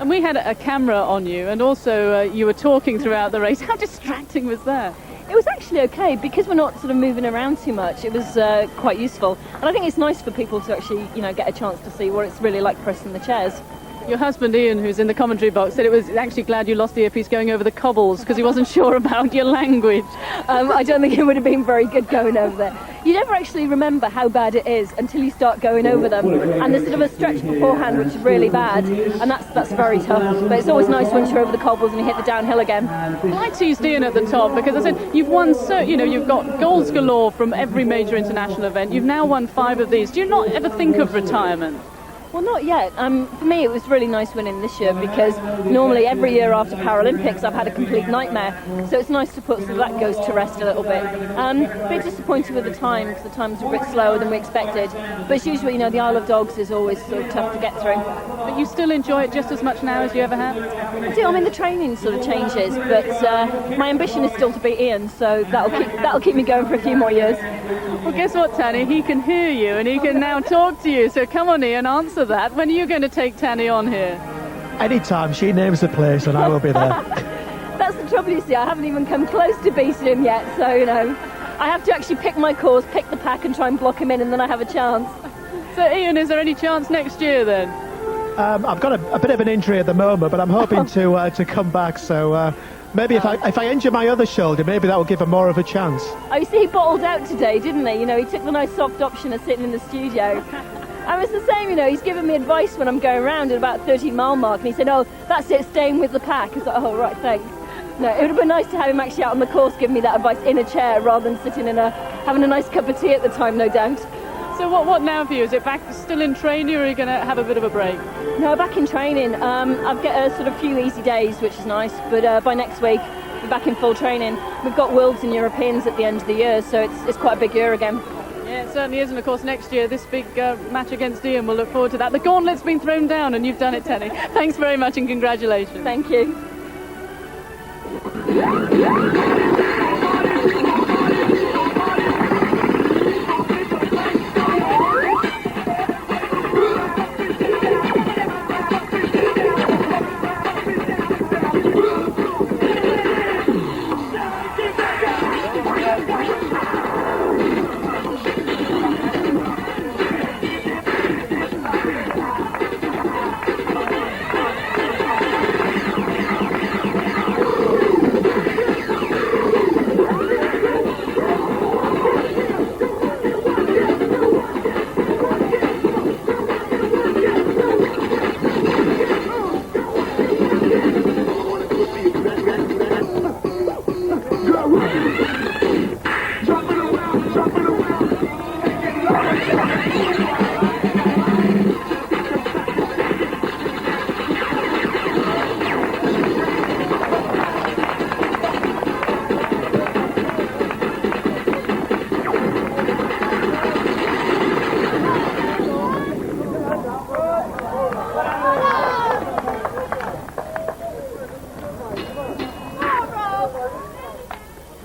And we had a camera on you, and also you were talking throughout the race. How distracting was that? It was actually okay because we're not sort of moving around too much. It was quite useful, and I think it's nice for people to actually, you know, get a chance to see what it's really like pressing the chairs. Your husband Ian, who's in the commentary box, said it was actually glad you lost the earpiece going over the cobbles because he wasn't sure about your language. I don't think it would have been very good going over there. You never actually remember how bad it is until you start going over them, and there's sort of a stretch beforehand which is really bad, and that's very tough. But it's always nice once you're over the cobbles and you hit the downhill again. Well, I teased Ian at the top because I said you've won you've got goals galore from every major international event. You've now won 5 of these. Do you not ever think of retirement? Well, not yet. For me, it was really nice winning this year because normally every year after Paralympics I've had a complete nightmare. So it's nice to put that goes to rest a little bit. A bit disappointed with the time because the times were a bit slower than we expected. But it's usually, the Isle of Dogs is always sort of tough to get through. But you still enjoy it just as much now as you ever have? I do. I mean, the training sort of changes, but my ambition is still to beat Ian, so that'll keep me going for a few more years. Well, guess what, Tanny? He can hear you and he can now talk to you. So come on, Ian, answer that. When are you going to take Tanny on here? Anytime she names the place and I will be there. That's the trouble, you see. I haven't even come close to beating him yet, so I have to actually pick my course, pick the pack and try and block him in, and then I have a chance. So Ian, is there any chance next year then? I've got a bit of an injury at the moment, but I'm hoping to come back, so maybe if I injure my other shoulder, maybe that will give her more of a chance. Oh, you see, he bottled out today, didn't he? He took the nice soft option of sitting in the studio. I was the same, he's given me advice when I'm going around at about 13-mile mark, and he said, oh, that's it, staying with the pack. I was like, oh, right, thanks. No, it would have been nice to have him actually out on the course giving me that advice in a chair rather than sitting having a nice cup of tea at the time, no doubt. So what now for you? Is it back still in training, or are you going to have a bit of a break? No, back in training. I've got a sort of few easy days, which is nice, but by next week, we're back in full training. We've got Worlds and Europeans at the end of the year, so it's quite a big year again. Yeah, it certainly is, and of course next year this big match against Ian, we'll look forward to that. The gauntlet's been thrown down and you've done it, Tanny. Thanks very much and congratulations. Thank you.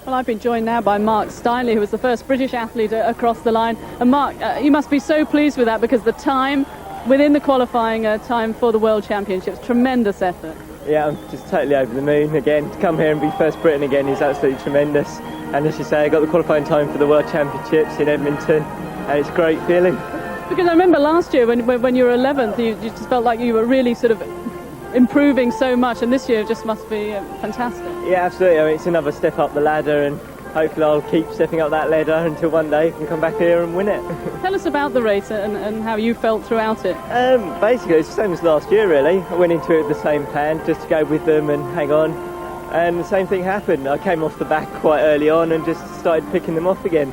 I've been joined now by Mark Steinley, who was the first British athlete across the line. And Mark, you must be so pleased with that because the time within the qualifying time for the World Championships, tremendous effort. Yeah, I'm just totally over the moon again. To come here and be first Briton again is absolutely tremendous. And as you say, I got the qualifying time for the World Championships in Edmonton, and it's a great feeling. Because I remember last year when you were 11th, you just felt like you were really sort of improving so much, and this year just must be fantastic. Yeah, absolutely. I mean, it's another step up the ladder, and hopefully I'll keep stepping up that ladder until one day I can come back here and win it. Tell us about the race and how you felt throughout it. Basically, it's the same as last year, really. I went into it with the same plan, just to go with them and hang on. And the same thing happened. I came off the back quite early on and just started picking them off again.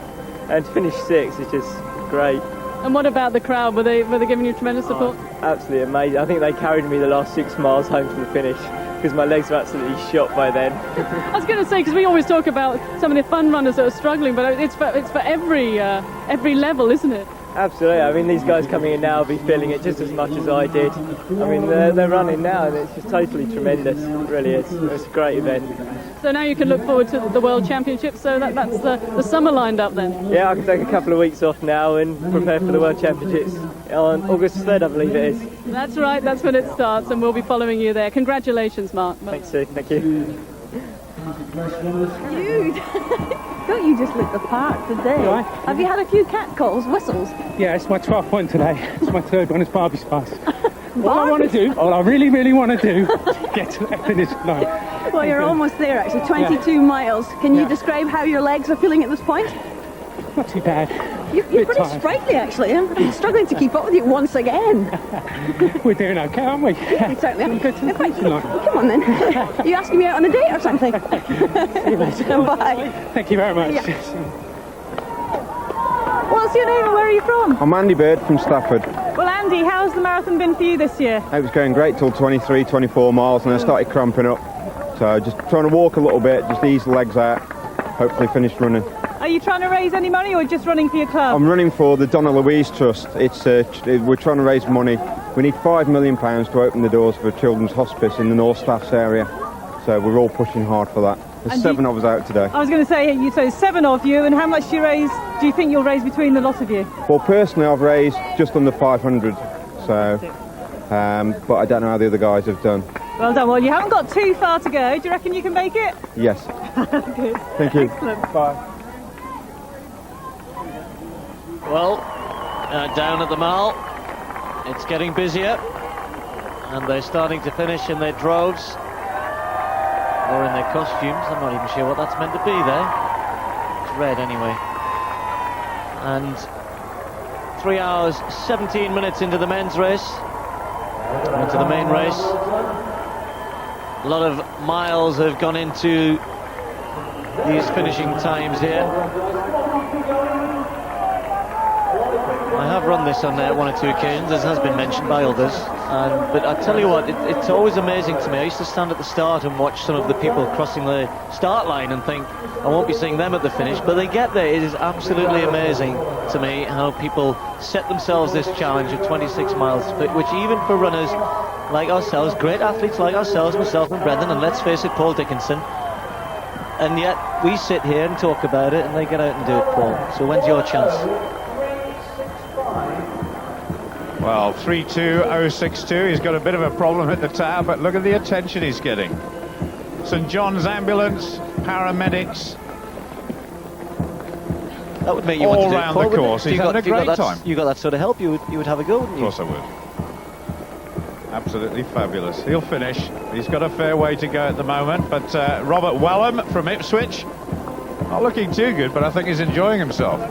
And to finish 6th is just great. And what about the crowd? Were they giving you tremendous support? Absolutely amazing. I think they carried me the last 6 miles home to the finish because my legs were absolutely shot by then. I was going to say, because we always talk about some of the fun runners that are struggling, but it's for every level, isn't it? Absolutely. I mean, these guys coming in now will be feeling it just as much as I did. I mean, they're running now, and it's just totally tremendous. It really is. It's a great event. So now you can look forward to the World Championships. So that's the summer lined up then. Yeah, I can take a couple of weeks off now and prepare for the World Championships on August 3rd, I believe it is. That's right. That's when it starts, and we'll be following you there. Congratulations, Mark. Thanks, Sue. Thank you. Don't you just lit the park today? Right. Have you had a few catcalls, whistles? Yeah, it's my 12th one today. It's my 3rd one, it's Barbie Spice. All I want to do, all I really, really want to do, get to the finish line. Well, you're almost there actually, 22 miles. Can you describe how your legs are feeling at this point? Not too bad. You're pretty sprightly actually. I'm struggling to keep up with you once again. We're doing okay, aren't we? Yeah, we certainly are. Good to the finish line. Come on then. Are you asking me out on a date or something? Bye. Thank you very much. Yeah. What's your name and where are you from? I'm Andy Bird from Stafford. Well, Andy, how's the marathon been for you this year? It was going great till 23, 24 miles, and I started cramping up. So just trying to walk a little bit, just ease the legs out, hopefully finish running. Are you trying to raise any money or just running for your club? I'm running for the Donna Louise Trust. We're trying to raise money. We need £5 million to open the doors for a children's hospice in the North Staffs area. So we're all pushing hard for that. There's 7 of us out today. I was going to say, so 7 of you, and how much do you think you'll raise between the lot of you? Well, personally, I've raised just under 500. So, but I don't know how the other guys have done. Well done. Well, you haven't got too far to go. Do you reckon you can make it? Yes. Good. Thank you. Excellent. Bye. Well, down at the mall, it's getting busier, and they're starting to finish in their droves, or in their costumes. I'm not even sure what that's meant to be there. It's red anyway. And 3 hours, 17 minutes into the men's race, into the main race. A lot of miles have gone into these finishing times here. I have run this on 1 or 2 occasions, as has been mentioned by others, but I tell you what, it's always amazing to me. I used to stand at the start and watch some of the people crossing the start line and think I won't be seeing them at the finish, but they get there. It is absolutely amazing to me how people set themselves this challenge of 26 miles, which even for runners like ourselves, great athletes like ourselves, myself and Brendan, and let's face it, Paul Dickinson, and yet we sit here and talk about it and they get out and do it, Paul. So when's your chance? Well, 3:2:062. He's got a bit of a problem at the tower, but look at the attention he's getting. St John's ambulance, paramedics. That would make you all want to do round Paul, the course. He's having a great time. You got that sort of help, you would have a go, wouldn't you? Of course I would. Absolutely fabulous. He'll finish. He's got a fair way to go at the moment, but Robert Wellham from Ipswich, not looking too good, but I think he's enjoying himself.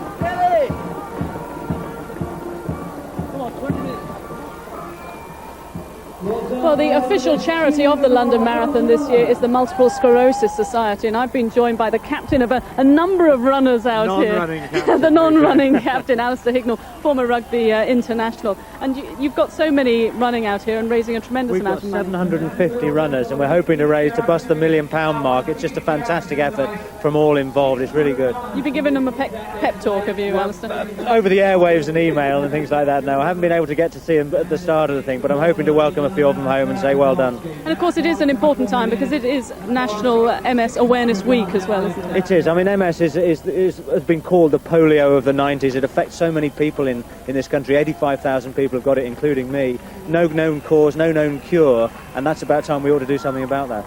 Well, the official charity of the London Marathon this year is the Multiple Sclerosis Society, and I've been joined by the captain of a number of runners out here. The non-running captain, Alistair Hicknell, former rugby international. And you've got so many running out here and raising a tremendous amount of money. We've got 750 runners, and we're hoping to raise to bust the £1 million mark. It's just a fantastic effort from all involved. It's really good. You've been giving them a pep talk, have you, Alistair? Over the airwaves and email and things like that, no. I haven't been able to get to see them at the start of the thing, but I'm hoping to welcome a few of them home and say well done. And of course it is an important time because it is National MS Awareness Week as well, isn't it? It is. I mean, MS has been called the polio of the 90s. It affects so many people in this country. 85,000 people have got it, including me. No known cause, no known cure, and that's about time we ought to do something about that.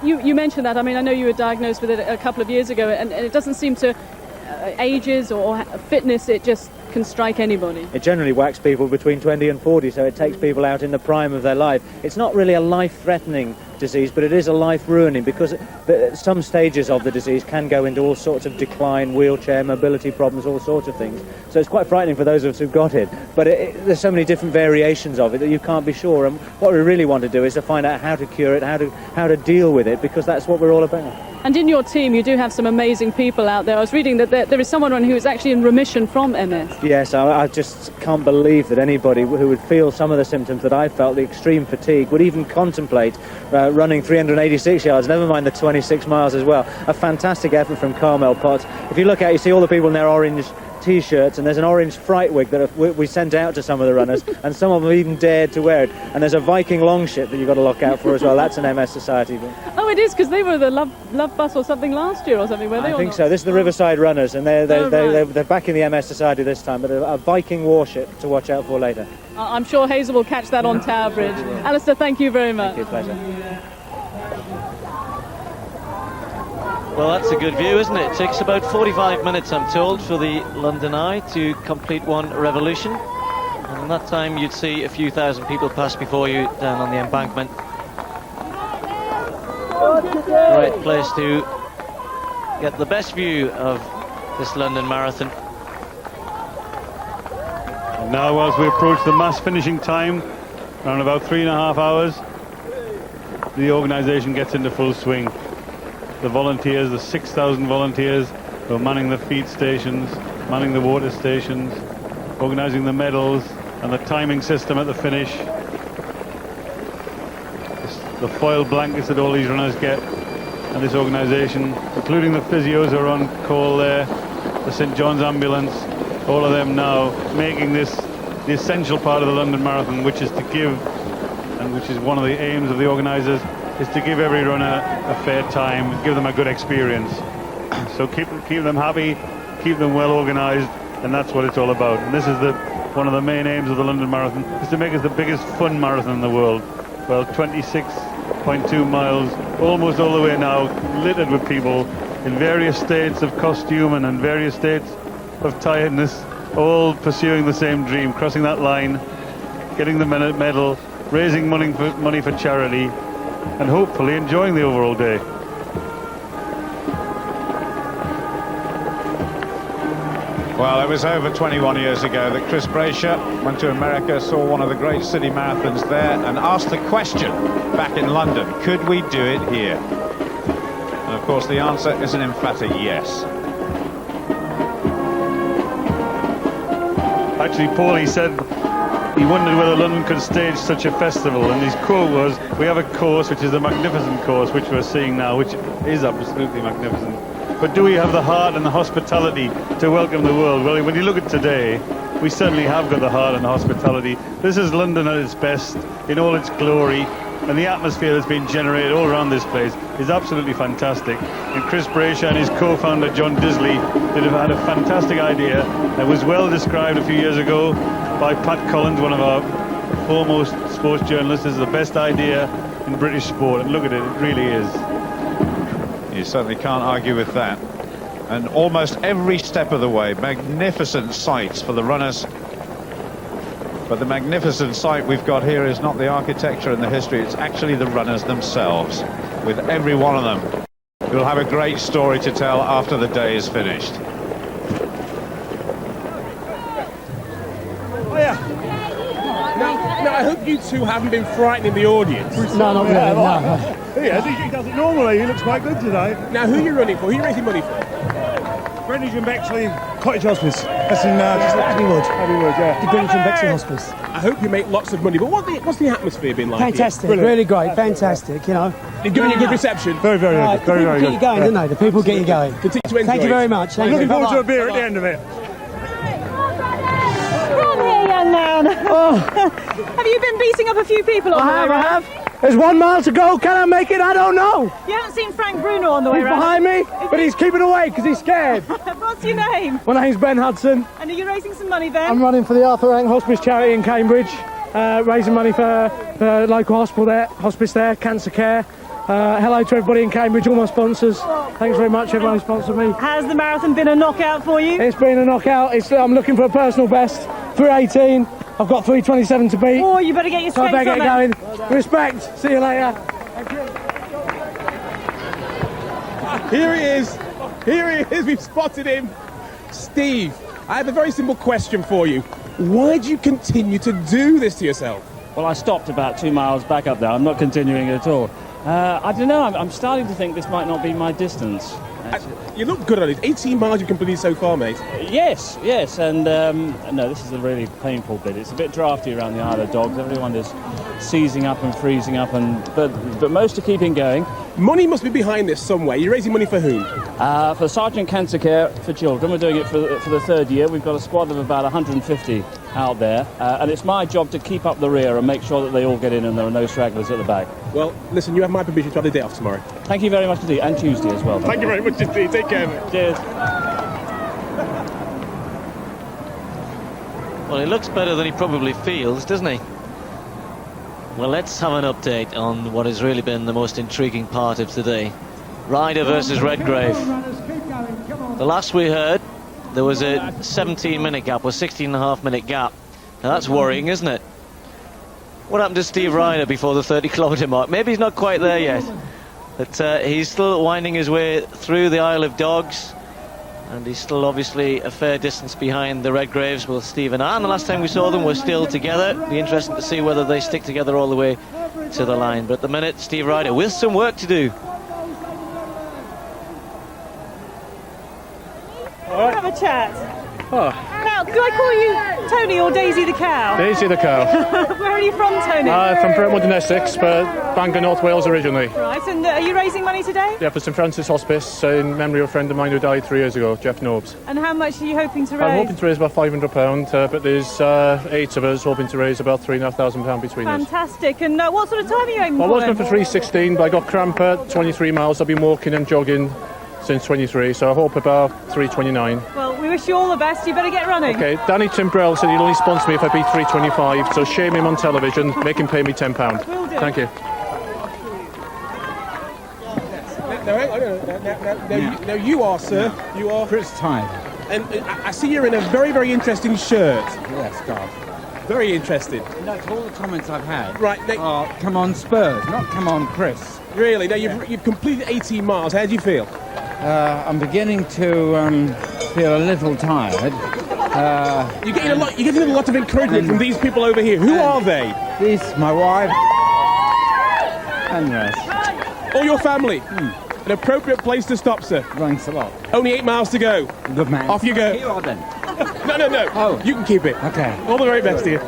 You mentioned that. I mean, I know you were diagnosed with it a couple of years ago, and it doesn't seem to ages or fitness, it just can strike anybody. It generally whacks people between 20 and 40, so it takes people out in the prime of their life. It's not really a life-threatening disease, but it is a life-ruining because some stages of the disease can go into all sorts of decline, wheelchair, mobility problems, all sorts of things. So it's quite frightening for those of us who've got it. But there's so many different variations of it that you can't be sure. And what we really want to do is to find out how to cure it, how to deal with it, because that's what we're all about. And in your team, you do have some amazing people out there. I was reading that there is someone who is actually in remission from MS. Yes, I just can't believe that anybody who would feel some of the symptoms that I felt, the extreme fatigue, would even contemplate running 386 yards, never mind the 26 miles as well. A fantastic effort from Carmel Potts. If you look at it, you see all the people in their orange T-shirts, and there's an orange fright wig that we sent out to some of the runners, and some of them even dared to wear it. And there's a Viking longship that you've got to look out for as well. That's an MS Society thing. Oh, it is, because they were the Love Bus or something last year or something, were they? I think so. This is the Riverside Runners, and they're back in the MS Society this time, but a Viking warship to watch out for later. I'm sure Hazel will catch that on Tower Bridge. Alistair, thank you very much. Thank you, pleasure. Well, that's a good view, isn't it? It takes about 45 minutes, I'm told, for the London Eye to complete one revolution. And in that time, you'd see a few thousand people pass before you down on the embankment. Great place to get the best view of this London Marathon. And now, as we approach the mass finishing time, around about 3.5 hours, the organisation gets into full swing. The volunteers, the 6,000 volunteers who are manning the feed stations, manning the water stations, organising the medals, and the timing system at the finish. The foil blankets that all these runners get, and this organisation, including the physios who are on call there, the St John's ambulance, all of them now making this the essential part of the London Marathon, which is to give, and which is one of the aims of the organisers, is to give every runner a fair time, give them a good experience. So keep them happy, keep them well organised, and that's what it's all about. And this is one of the main aims of the London Marathon, is to make it the biggest fun marathon in the world. Well, 26.2 miles, almost all the way now, littered with people in various states of costume and in various states of tiredness, all pursuing the same dream, crossing that line, getting the medal, raising money for charity, and hopefully enjoying the overall day. Well, it was over 21 years ago that Chris Braysher went to America, saw one of the great city marathons there, and asked the question back in London, could we do it here? And of course the answer is an emphatic yes. Actually, Paul, he said he wondered whether London could stage such a festival, and his quote was, we have a course which is a magnificent course, which we're seeing now, which is absolutely magnificent. But do we have the heart and the hospitality to welcome the world? Well, when you look at today, we certainly have got the heart and the hospitality. This is London at its best, in all its glory, and the atmosphere that's been generated all around this place is absolutely fantastic. And Chris Braysher and his co-founder John Disley had a fantastic idea that was well described a few years ago by Pat Collins, one of our foremost sports journalists. This is the best idea in British sport, and look at it, it really is. You certainly can't argue with that. And almost every step of the way, magnificent sights for the runners. But the magnificent sight we've got here is not the architecture and the history, it's actually the runners themselves, with every one of them who'll have a great story to tell after the day is finished. Oh, yeah. Now, I hope you two haven't been frightening the audience. No, not really, no. He does it normally. He looks quite good today. Now, who are you running for? Who are you raising money for? Greenwich and Bexley Cottage Hospice. That's in just Abbeywood. Abbeywood, yeah. The Greenwich and Bexley Hospice. I hope you make lots of money. But what's the atmosphere been like? Fantastic, Here? really great, fantastic. You know, They're giving you a good reception. Very, very good. Very, very good. Keep you going, don't they? The people get you going. Continue to enjoy. Thank you very much. I'm looking forward to a beer at the end of it. Come here, young man. Have you been beating up a few people on the way? I have. There's 1 mile to go. Can I make it? I don't know. You haven't seen Frank Bruno on the way He's around? behind me, but he's keeping away because he's scared. What's your name? My name's Ben Hudson. And are you raising some money then? I'm running for the Arthur Rank Hospice charity in Cambridge, raising money for the local hospice there, cancer care. Hello to everybody in Cambridge, all my sponsors. Thanks very much, everyone who sponsored me. Has the marathon been a knockout for you? It's been a knockout. I'm looking for a personal best. 3:18. I've got 3:27 to beat. Oh, you better get your So I skates better on get going. Respect. See you later. Here he is. Here he is. We've spotted him. Steve, I have a very simple question for you. Why do you continue to do this to yourself? Well, I stopped about 2 miles back up there. I'm not continuing at all. I don't know. I'm starting to think this might not be my distance. You look good on it. 18 miles you've completed so far, mate. Yes, and no, this is a really painful bit. It's a bit drafty around the Isle of Dogs. Everyone is seizing up and freezing up, but most are keeping going. Money must be behind this somewhere. You're raising money for whom? For Sergeant Cancer Care for Children. We're doing it for the third year. We've got a squad of about 150 out there, and it's my job to keep up the rear and make sure that they all get in and there are no stragglers at the back. Well, listen, you have my permission to have the day off tomorrow. Thank you very much indeed, and Tuesday as well. Thank you very much indeed. Take care, mate. Cheers. Well, he looks better than he probably feels, doesn't he? Well, let's have an update on what has really been the most intriguing part of today. Ryder versus Redgrave. The last we heard, there was a 17-minute gap, or 16.5-minute gap. Now that's worrying, isn't it? What happened to Steve Ryder before the 30-kilometre mark? Maybe he's not quite there yet. But he's still winding his way through the Isle of Dogs. And he's still obviously a fair distance behind the Redgraves, both Steve and Anne. The last time we saw them were still together. It'll be interesting to see whether they stick together all the way to the line. But at the minute, Steve Ryder with some work to do. Have a chat. Oh. Now, Now, do I call you Tony or Daisy the cow? Daisy the cow. Where are you from, Tony? From Brentwood in Essex, but Bangor, North Wales originally. Right, and are you raising money today? Yeah, for St Francis Hospice in memory of a friend of mine who died 3 years ago, Jeff Nobes. And how much are you hoping to raise? I'm hoping to raise about £500, but there's 8 of us hoping to raise about £3,500 between us. Fantastic. And what sort of time are you aiming Well, I for? was going for 3:16, but I got cramp at 23 miles. I've been walking and jogging since 23, so I hope about 3:29. Well, we wish you all the best. You better get running. Okay, Danny Timbrell said he'll only sponsor me if I beat 3:25, so shame him on television, make him pay me £10. Will do. Thank you. No, you are, sir. You are Chris Tyler. And I see you're in a very, very interesting shirt. Yes, God. Very interesting. Note all the comments I've had. Right. Now, come on Spurs, not come on Chris. Really? Now you've completed 18 miles. How do you feel? I'm beginning to feel a little tired. You're getting a lot of encouragement from these people over here. Who are they? This, my wife, and the rest. All your family. An appropriate place to stop, sir. Thanks a lot. Only 8 miles to go. Good man. Off you go. Here or then? No. Oh. You can keep it. Okay. All the very best to you.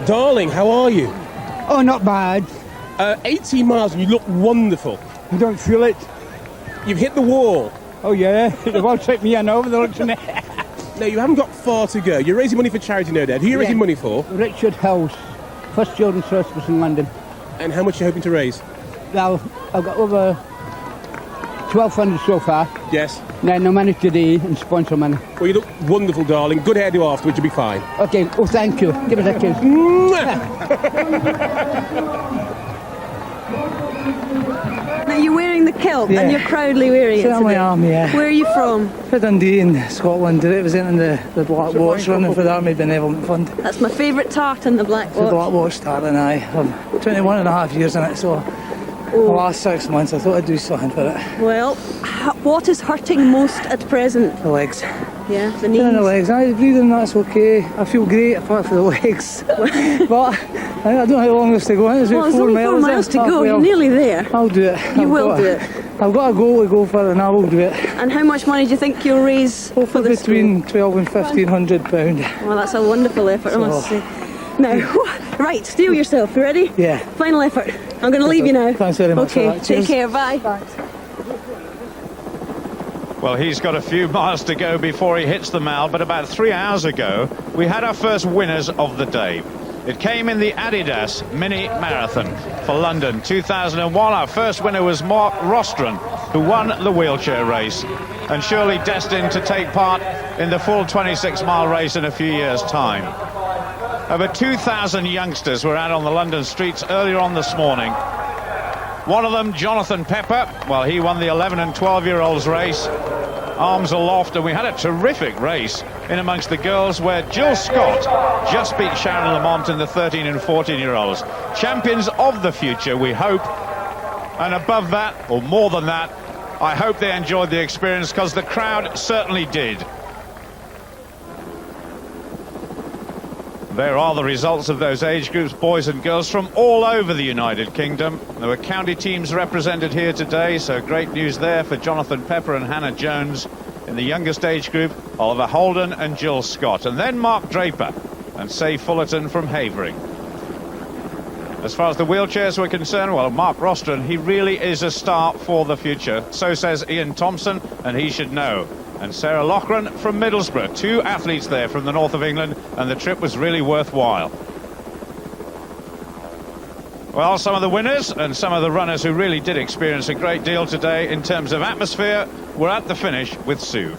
Darling, how are you? Oh, not bad. 18 miles and you look wonderful. You don't feel it? You've hit the wall. Oh, yeah. The wall took me in over the looks of it. No, you haven't got far to go. You're raising money for charity, no doubt. Who are you raising money for? Richard House, First Children's Hospice in London. And how much are you hoping to raise? Well, I've got over 1,200 so far. Yes. Then I managed today and sponsor money. Well, you look wonderful, darling. Good hairdo afterwards, you'll be fine. Okay, oh, thank you. Give us a kiss. Now you're wearing the kilt and you're proudly wearing it Sit on my today. arm, yeah. Where are you from? For Dundee in Scotland. It was in the Black Watch running for the Army Benevolent Fund. That's my favourite tartan, the Black The Watch. Black Watch starting, I'm 21 and a half years in it, so the last 6 months I thought I'd do something for it. Well, what is hurting most at present? The legs. Yeah, the knees. The legs. The breathing, that's okay. I feel great apart from the legs. But I don't know how long this to go. It's about Well, it's only 4 miles to go. You're nearly there. I'll do it. You will do it. I've got a goal to go for and I will do it. And how much money do you think you'll raise for this? Between £1,200 and £1,500. Well, that's a wonderful effort, I must say. Now, right, steel yourself. You ready? Yeah. Final effort. I'm going to leave you now. Thanks very much for Okay, that. take Cheers. care. Bye. Well, he's got a few miles to go before he hits the mile, but about 3 hours ago, we had our first winners of the day. It came in the Adidas Mini Marathon for London 2001. Our first winner was Mark Rostron, who won the wheelchair race, and surely destined to take part in the full 26-mile race in a few years' time. Over 2,000 youngsters were out on the London streets earlier on this morning. One of them, Jonathan Pepper, well, he won the 11 and 12-year-olds race, arms aloft, and we had a terrific race in amongst the girls where Jill Scott just beat Sharon Lamont in the 13 and 14-year-olds. Champions of the future, we hope, and above that, or more than that, I hope they enjoyed the experience, because the crowd certainly did. There are the results of those age groups, boys and girls from all over the United Kingdom. There were county teams represented here today, so great news there for Jonathan Pepper and Hannah Jones. In the youngest age group, Oliver Holden and Jill Scott. And then Mark Draper and Say Fullerton from Havering. As far as the wheelchairs were concerned, well, Mark Rostron, he really is a star for the future. So says Ian Thompson, and he should know. And Sarah Loughran from Middlesbrough. 2 athletes there from the north of England, and the trip was really worthwhile. Well, some of the winners and some of the runners who really did experience a great deal today in terms of atmosphere were at the finish with Sue.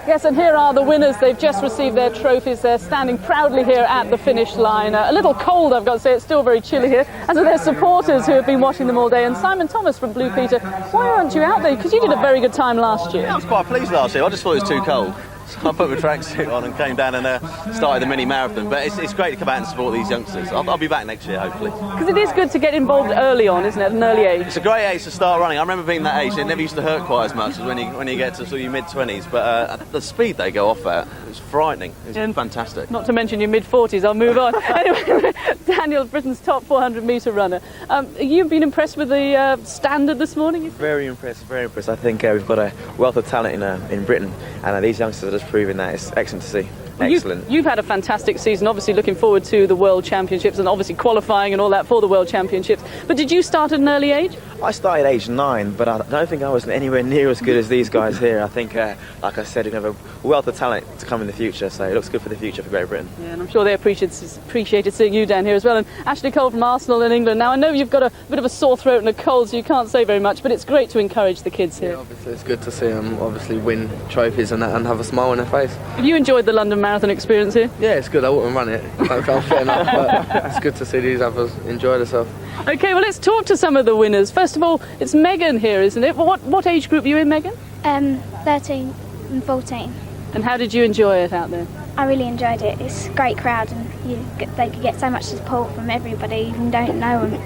Yes, and here are the winners. They've just received their trophies. They're standing proudly here at the finish line. A little cold, I've got to say. It's still very chilly here, as are their supporters who have been watching them all day. And Simon Thomas from Blue Peter, why aren't you out there? Because you did a very good time last year. Yeah, I was quite pleased last year. I just thought it was too cold. So I put my tracksuit on and came down and started the mini marathon. But it's great to come out and support these youngsters. I'll be back next year, hopefully. Because it is good to get involved early on, isn't it, at an early age? It's a great age to start running. I remember being that age. It never used to hurt quite as much as when you get to sort of your mid-20s. But the speed they go off at, it's frightening. It's fantastic. Not to mention your mid-40s. I'll move on. Anyway, Daniel, Britain's top 400-metre runner. You've been impressed with the standard this morning? Very impressed, very impressed. I think we've got a wealth of talent in Britain, and these youngsters are just proving that. It's excellent to see. Excellent. You've had a fantastic season, obviously looking forward to the World Championships and obviously qualifying and all that for the World Championships. But did you start at an early age? I started at age 9, but I don't think I was anywhere near as good as these guys here. I think, like I said, you have a wealth of talent to come in the future, so it looks good for the future for Great Britain. Yeah, and I'm sure they appreciated seeing you down here as well. And Ashley Cole from Arsenal in England. Now, I know you've got a bit of a sore throat and a cold, so you can't say very much, but it's great to encourage the kids here. Yeah, obviously it's good to see them obviously win trophies and that and have a smile on their face. Have you enjoyed the London Marathon experience here? Yeah, it's good. I wouldn't run it. I don't feel fit enough, but it's good to see these others enjoy themselves. Okay, well, let's talk to some of the winners. First of all, it's Megan here, isn't it? What age group are you in, Megan? 13 and 14. And how did you enjoy it out there? I really enjoyed it. It's a great crowd, and they could get so much support from everybody, even who don't know them.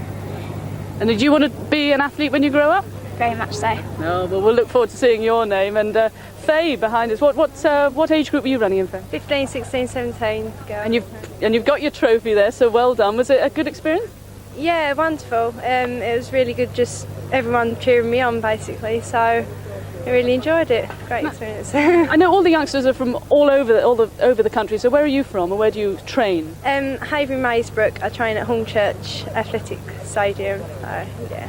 And did you want to be an athlete when you grow up? Very much so. Oh, well, we'll look forward to seeing your name. And Faye behind us, what age group were you running in, Faye? 15, 16, 17. Girl. And you've got your trophy there, so well done. Was it a good experience? Yeah, wonderful. It was really good, just everyone cheering me on basically. So I really enjoyed it. Great experience. I know all the youngsters are from all over the country, so where are you from, or where do you train? Havering Maysbrook. I train at Hornchurch Athletic Stadium. Yeah.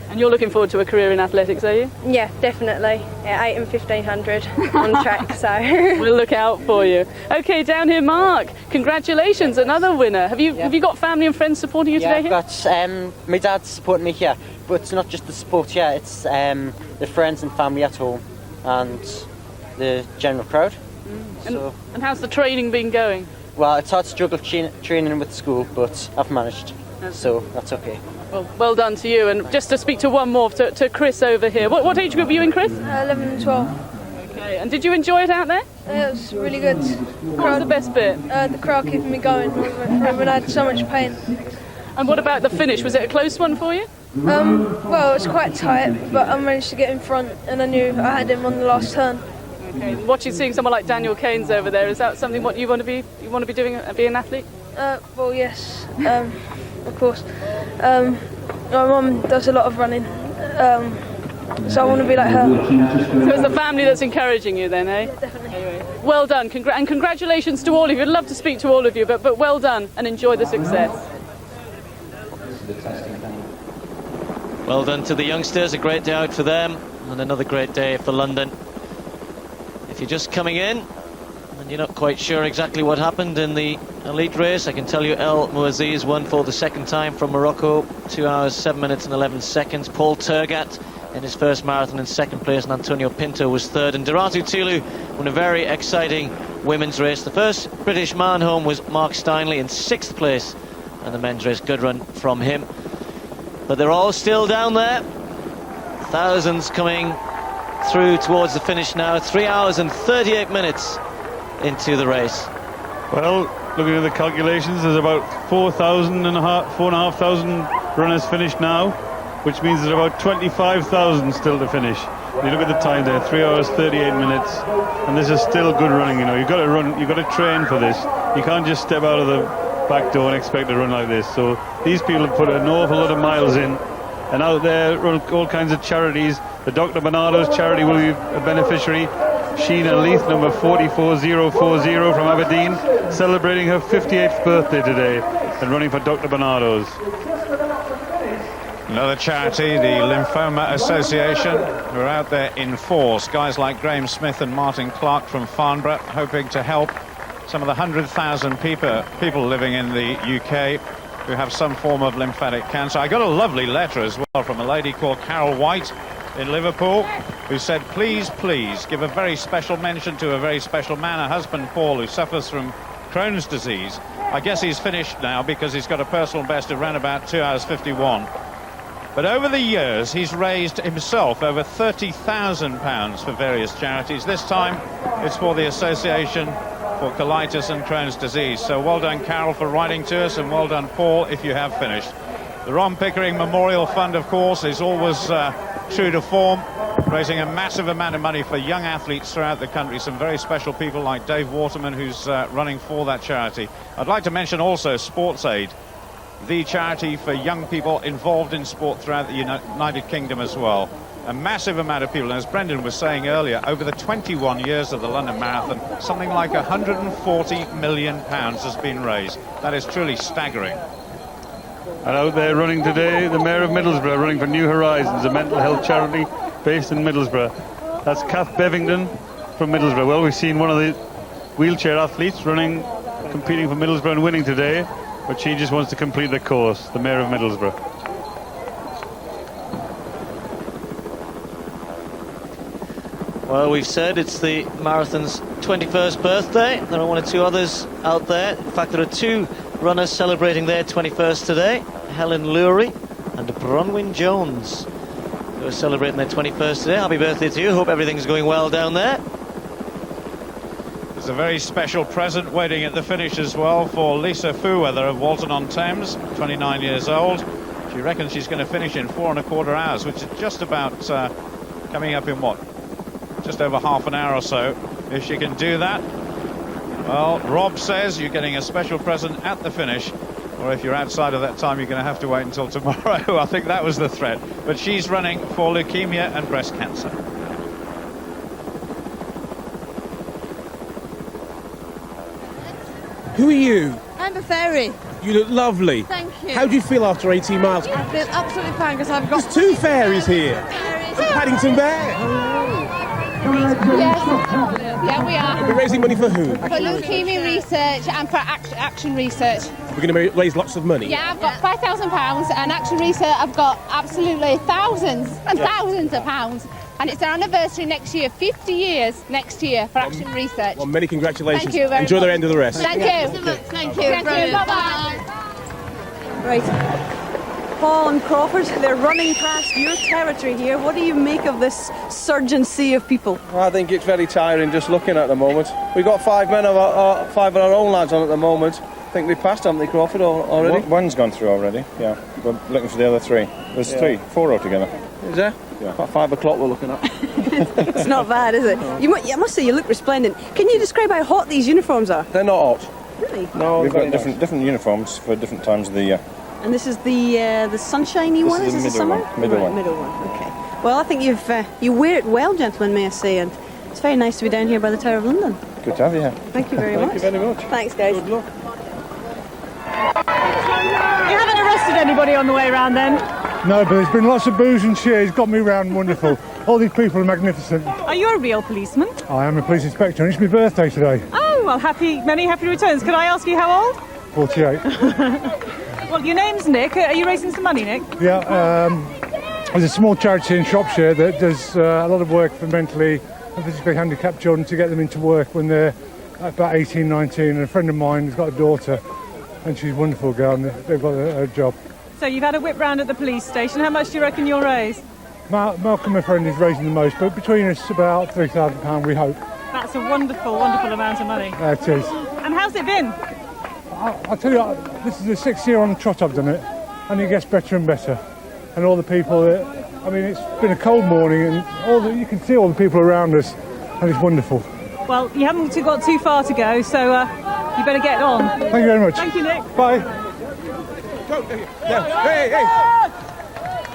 And you're looking forward to a career in athletics, are you? Yeah, definitely. Yeah, 8 and 1500 on the track, so. We'll look out for you. Okay, down here, Mark. Congratulations, another winner. Have you got family and friends supporting you today here? Yeah, I've got my dad's supporting me here, but it's not just the support here, it's the friends and family at home and the general crowd. And how's the training been going? Well, it's hard to juggle training with school, but I've managed, so that's okay. Well done to you. And just to speak to one more, to Chris over here. What age group were you in, Chris? 11 and 12. Okay, and did you enjoy it out there? It was really good. What was the best bit? The crowd keeping me going when I had so much pain. And what about the finish? Was it a close one for you? Well, it was quite tight, but I managed to get in front and I knew I had him on the last turn. Okay, seeing someone like Daniel Keynes over there, is that something what you want to be doing, be an athlete? Well, yes, of course. My mum does a lot of running, so I want to be like her. So it's the family that's encouraging you then, eh? Yeah, definitely. Anyway, well done, and congratulations to all of you. I'd love to speak to all of you, but well done and enjoy the success. Well done to the youngsters, a great day out for them, and another great day for London. If you're just coming in and you're not quite sure exactly what happened in the elite race, I can tell you El Mouaziz won for the second time from Morocco, 2 hours 7 minutes and 11 seconds. Paul Tergat in his first marathon in second place, and Antonio Pinto was third. And Duratu Tulu won a very exciting women's race. The first British man home was Mark Steinley in sixth place, and the men's race, good run from him. But they're all still down there, thousands coming through towards the finish now. 3 hours and 38 minutes into the race. Well, looking at the calculations, there's about 4,500 runners finished now, which means there's about 25,000 still to finish. You look at the time there, 3 hours 38 minutes, and this is still good running. You know, you've got to run, you've got to train for this. You can't just step out of the back door and expect to run like this. So these people have put an awful lot of miles in, and out there run all kinds of charities. The Dr. Bernardo's charity will be a beneficiary. Sheena Leith, number 44040 from Aberdeen, celebrating her 58th birthday today and running for Dr. Bernardo's. Another charity, the Lymphoma Association, who are out there in force. Guys like Graham Smith and Martin Clark from Farnborough, hoping to help some of the 100,000 people living in the UK who have some form of lymphatic cancer. I got a lovely letter as well from a lady called Carol White in Liverpool, who said, please give a very special mention to a very special man, her husband Paul, who suffers from Crohn's disease. I guess he's finished now because he's got a personal best of around about 2 hours 51. But over the years, he's raised himself over £30,000 for various charities. This time, it's for the Association for Colitis and Crohn's disease. So well done, Carol, for writing to us, and well done, Paul, if you have finished. The Ron Pickering Memorial Fund, of course, is always true to form, raising a massive amount of money for young athletes throughout the country. Some very special people like Dave Waterman, who's running for that charity. I'd like to mention also Sports Aid, the charity for young people involved in sport throughout the United Kingdom as well. A massive amount of people, and as Brendan was saying earlier, over the 21 years of the London Marathon, something like £140 million has been raised. That is truly staggering. And out there running today, the Mayor of Middlesbrough, running for New Horizons, a mental health charity based in Middlesbrough. That's Kath Bevington from Middlesbrough. Well, we've seen one of the wheelchair athletes competing for Middlesbrough and winning today, but she just wants to complete the course, the Mayor of Middlesbrough. Well, we've said it's the marathon's 21st birthday. There are one or two others out there. In fact, there are two runners celebrating their 21st today. Helen Lowry and Bronwyn Jones, who are celebrating their 21st today. Happy birthday to you. Hope everything's going well down there. There's a very special present waiting at the finish as well for Lisa Fuweather of Walton-on-Thames, 29 years old. She reckons she's going to finish in 4 1/4 hours, which is just about coming up in what? Just over half an hour or so. If she can do that, well, Rob says you're getting a special present at the finish, or if you're outside of that time, you're going to have to wait until tomorrow. I think that was the threat. But she's running for leukemia and breast cancer. Who are you? I'm a fairy. You look lovely. Thank you. How do you feel after 18 miles? I feel absolutely fine because I've got... There's two fairies here. Paddington Bear. Yes. Yeah, we are. We're raising money for who? For leukemia research and for action research. We're going to raise lots of money. Yeah, I've got £5,000 and action research I've got absolutely thousands and thousands of pounds. And it's our anniversary next year, 50 years next year for action research. Well, many congratulations. Thank you very Enjoy much. the end of the rest. Thank you. Thank you. Bye-bye. Right. Paul and Crawford, they're running past your territory here. What do you make of this surge and sea of people? I think it's very tiring just looking at the moment. We've got five of our own lads on at the moment. I think they passed, haven't they, Crawford, already? One's gone through already, yeah. We're looking for the other three. There's four altogether. Is there? Yeah. About 5 o'clock we're looking at. It's not bad, is it? I must say you look resplendent. Can you describe how hot these uniforms are? They're not hot. Really? No, we've got different uniforms for different times of the year. And this is the sunshiny one? This is the summer? middle Right, one. Middle one, okay. Well, I think you wear it well, gentlemen, may I say, and it's very nice to be down here by the Tower of London. Good to have you here. Thank you very much. Thank you very much. Thanks, guys. Good luck. You haven't arrested anybody on the way around then? No, but there's been lots of booze and cheer. It's got me round wonderful. All these people are magnificent. Are you a real policeman? I am a police inspector and it's my birthday today. Oh, well, many happy returns. Can I ask you how old? 48. Well, your name's Nick. Are you raising some money, Nick? Yeah, there's a small charity in Shropshire that does a lot of work for mentally and physically handicapped children to get them into work when they're about 18, 19. And a friend of mine has got a daughter and she's a wonderful girl and they've got a job. So you've had a whip round at the police station. How much do you reckon you'll raise? Malcolm, my friend, is raising the most, but between us about £3,000, we hope. That's a wonderful, wonderful amount of money. It is. And how's it been? I'll tell you, this is the 6th year on the trot I've done it, and it gets better and better. And all the people I mean, it's been a cold morning, and you can see all the people around us, and it's wonderful. Well, you haven't got too far to go, so you better get on. Thank you very much. Thank you, Nick. Bye.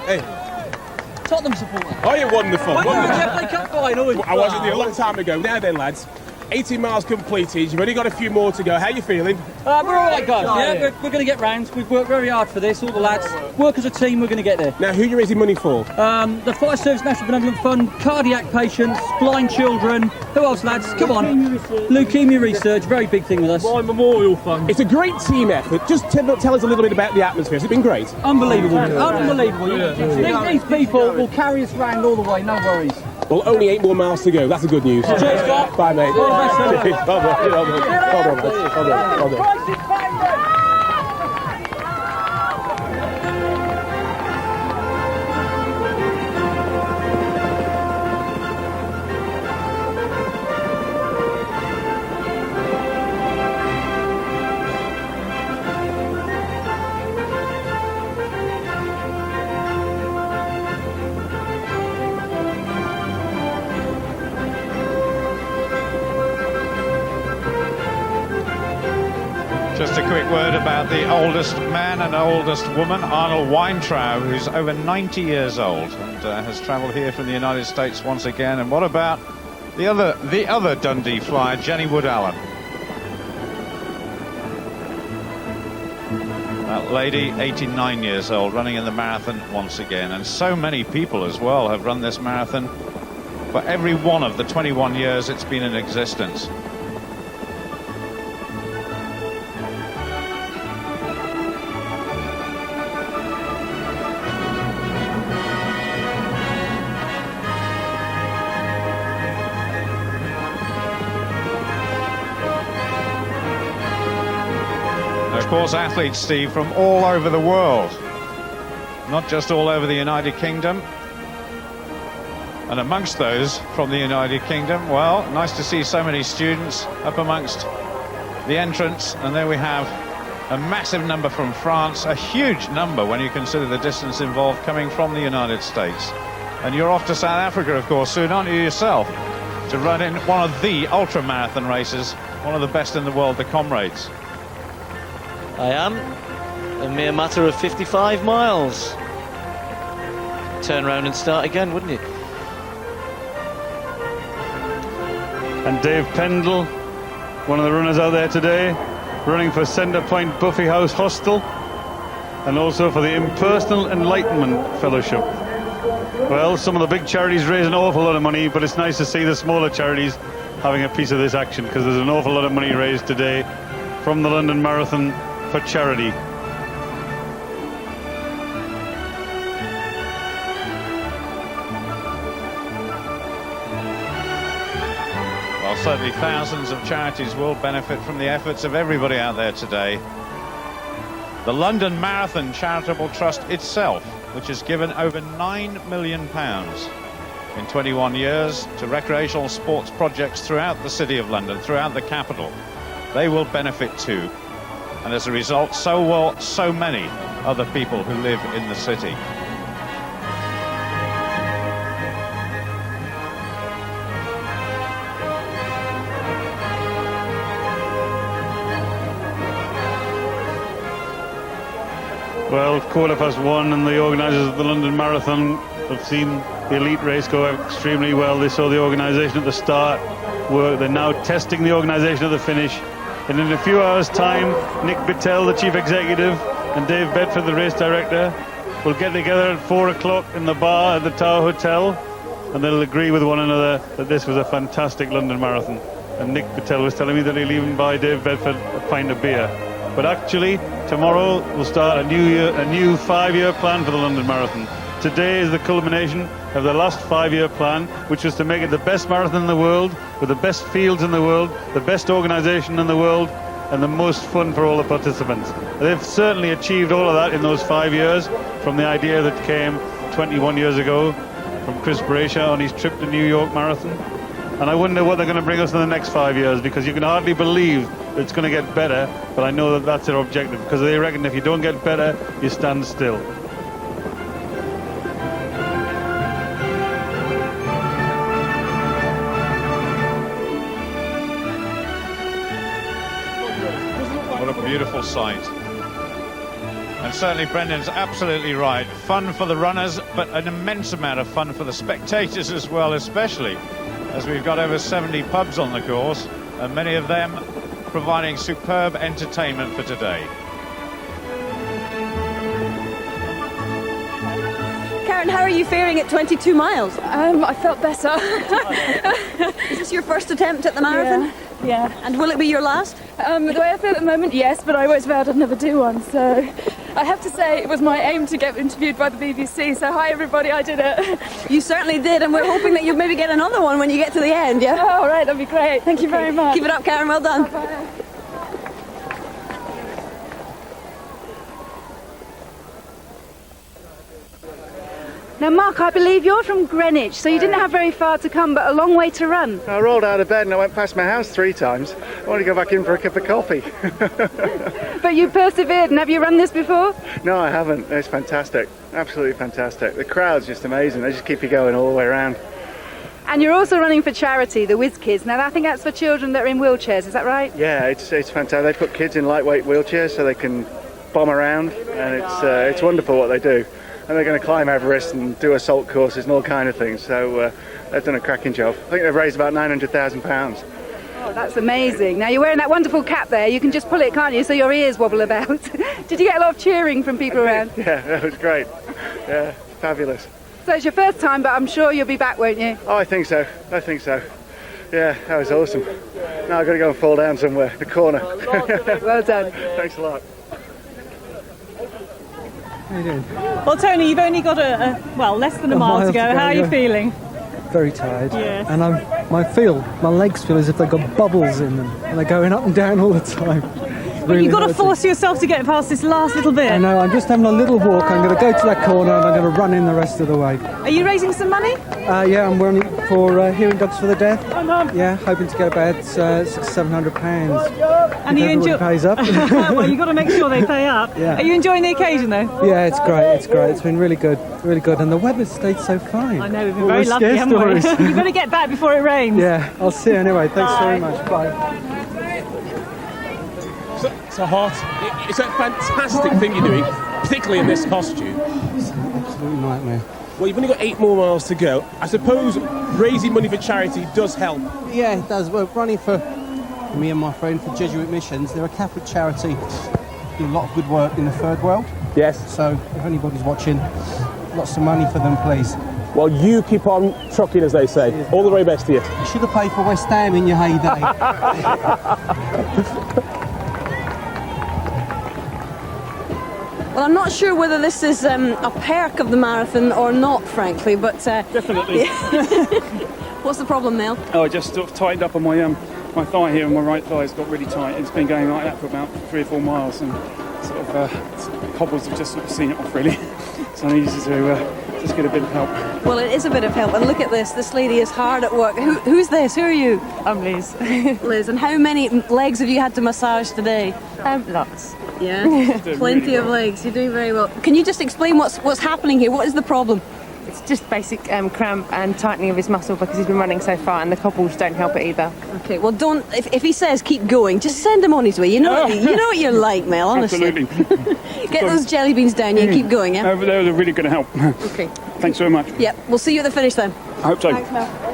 Hey. Tottenham supporter. Oh, you're wonderful. When you were the FA Cup final. I wasn't there a long time ago. Now then, lads. 18 miles completed. You've only got a few more to go. How are you feeling? We're all right, guys. Yeah, we're going to get round. We've worked very hard for this, all the lads. Work as a team, we're going to get there. Now, who are you raising money for? The Fire Service National Benevolent Fund, cardiac patients, blind children. Who else, lads? Come on. Leukemia research, very big thing with us. My Memorial Fund. It's a great team effort. Just tell us a little bit about the atmosphere. Has it been great? Unbelievable. Unbelievable. These people will carry us round all the way, no worries. Well, only 8 more miles to go. That's the good news. Cheers, Scott. Bye, mate. All the best. Cheers. Hold on. Just a quick word about the oldest man and oldest woman, Arnold Weintraub, who's over 90 years old and has travelled here from the United States once again. And what about the other Dundee flyer, Jenny Wood-Allen? That lady, 89 years old, running in the marathon once again. And so many people as well have run this marathon for every one of the 21 years it's been in existence. Of course, athletes, Steve, from all over the world, not just all over the United Kingdom. And amongst those from the United Kingdom, well, nice to see so many students up amongst the entrance. And there we have a massive number from France, a huge number when you consider the distance involved coming from the United States. And you're off to South Africa, of course, soon, aren't you yourself, to run in one of the ultra marathon races, one of the best in the world, the Comrades. I am. A mere matter of 55 miles. Turn around and start again, wouldn't it? And Dave Pendle, one of the runners out there today, running for Centre Point Buffy House Hostel, and also for the Impersonal Enlightenment Fellowship. Well, some of the big charities raise an awful lot of money, but it's nice to see the smaller charities having a piece of this action, because there's an awful lot of money raised today from the London Marathon for charity. Well, certainly thousands of charities will benefit from the efforts of everybody out there today. The London Marathon Charitable Trust itself, which has given over £9 million in 21 years to recreational sports projects throughout the City of London, throughout the capital, they will benefit too. And as a result, so will so many other people who live in the city. Well, 1:15, and the organisers of the London Marathon have seen the elite race go extremely well. They saw the organisation at the start. They're now testing the organisation at the finish. And in a few hours' time, Nick Bittell, the chief executive, and Dave Bedford, the race director, will get together at 4 o'clock in the bar at the Tower Hotel, and they'll agree with one another that this was a fantastic London Marathon. And Nick Bittell was telling me that he'll even buy Dave Bedford a pint of beer. But actually, tomorrow we'll start a new 5-year plan for the London Marathon. Today is the culmination of the last 5-year plan, which was to make it the best marathon in the world, with the best fields in the world, the best organisation in the world, and the most fun for all the participants. They've certainly achieved all of that in those 5 years, from the idea that came 21 years ago from Chris Brayshaw on his trip to New York Marathon. And I wonder what they're going to bring us in the next 5 years, because you can hardly believe that it's going to get better, but I know that that's their objective, because they reckon if you don't get better, you stand still. What a beautiful sight. And certainly Brendan's absolutely right. Fun for the runners, but an immense amount of fun for the spectators as well, especially as we've got over 70 pubs on the course, and many of them providing superb entertainment for today. Karen, how are you faring at 22 miles? I felt better. Is this your first attempt at the marathon? Yeah. And will it be your last? The way I feel at the moment, yes, but I always vowed I'd never do one, so I have to say it was my aim to get interviewed by the BBC, so hi everybody, I did it. You certainly did, and we're hoping that you'll maybe get another one when you get to the end, yeah? Oh, all right, that'd be great. Thank you very much. Keep it up, Karen, well done. Bye-bye. Now, Mark, I believe you're from Greenwich, so you didn't have very far to come, but a long way to run. I rolled out of bed and I went past my house 3 times. I want to go back in for a cup of coffee. But you persevered, and have you run this before? No, I haven't. It's fantastic. Absolutely fantastic. The crowd's just amazing. They just keep you going all the way around. And you're also running for charity, the Whiz Kids. Now, I think that's for children that are in wheelchairs, is that right? Yeah, it's fantastic. They put kids in lightweight wheelchairs so they can bomb around, and it's wonderful what they do. And they're going to climb Everest and do assault courses and all kind of things. So they've done a cracking job. I think they've raised about £900,000. Oh, that's amazing. Now, you're wearing that wonderful cap there. You can just pull it, can't you, so your ears wobble about. Did you get a lot of cheering from people around? Yeah, that was great. Yeah, fabulous. So it's your first time, but I'm sure you'll be back, won't you? Oh, I think so. I think so. Yeah, that was awesome. Now I've got to go and fall down somewhere, the corner. Well done. Thanks a lot. How you doing? Well, Tony, you've only got less than a mile to go. How are you feeling? Very tired. Yes. And my legs feel as if they've got bubbles in them, and they're going up and down all the time. But you've got to force yourself to get past this last little bit. I know, I'm just having a little walk. I'm going to go to that corner and I'm going to run in the rest of the way. Are you raising some money? Yeah, I'm running for Hearing Dogs for the Deaf. Oh, no. Yeah, hoping to get about £700. And you enjoy pays up. Well, you've got to make sure they pay up. Yeah. Are you enjoying the occasion, though? Yeah, it's great. It's great. It's been really good, and the weather's stayed so fine. I know, we've been very lucky, haven't we? You've got to get back before it rains. Yeah, I'll see you anyway. Thanks very much. Bye. So hot. It's a fantastic thing you're doing, particularly in this costume. It's an absolute nightmare. Well, you've only got 8 more miles to go. I suppose raising money for charity does help. Yeah, it does. We're running for me and my friend, for Jesuit Missions. They're a Catholic charity, do a lot of good work in the third world. Yes. So if anybody's watching, lots of money for them, please. Well, you keep on trucking, as they say. All the very best to you. You should have paid for West Ham in your heyday. Well, I'm not sure whether this is a perk of the marathon or not, frankly, but... Definitely. What's the problem, Mel? Oh, I just sort of tightened up on my thigh here, and my right thigh's got really tight. It's been going like that for about 3 or 4 miles, and sort of hobbles have just sort of seen it off, really. So I needed to just get a bit of help. Well, it is a bit of help, and look at this. This lady is hard at work. Who's this? Who are you? I'm Liz. Liz, and how many legs have you had to massage today? Lots. Yeah, plenty really of well. legs. You're doing very well. Can you just explain what's happening here? What is the problem? It's just basic cramp and tightening of his muscle because he's been running so far, and the cobbles don't help it either. Okay, well, don't. If he says keep going, just send him on his way. You know what you're like, Mel. Honestly. Absolutely. Get those jelly beans down here and keep going. Yeah. They're really going to help. Okay. Thanks very much. Yep. We'll see you at the finish then. I hope so. Thanks, Mel.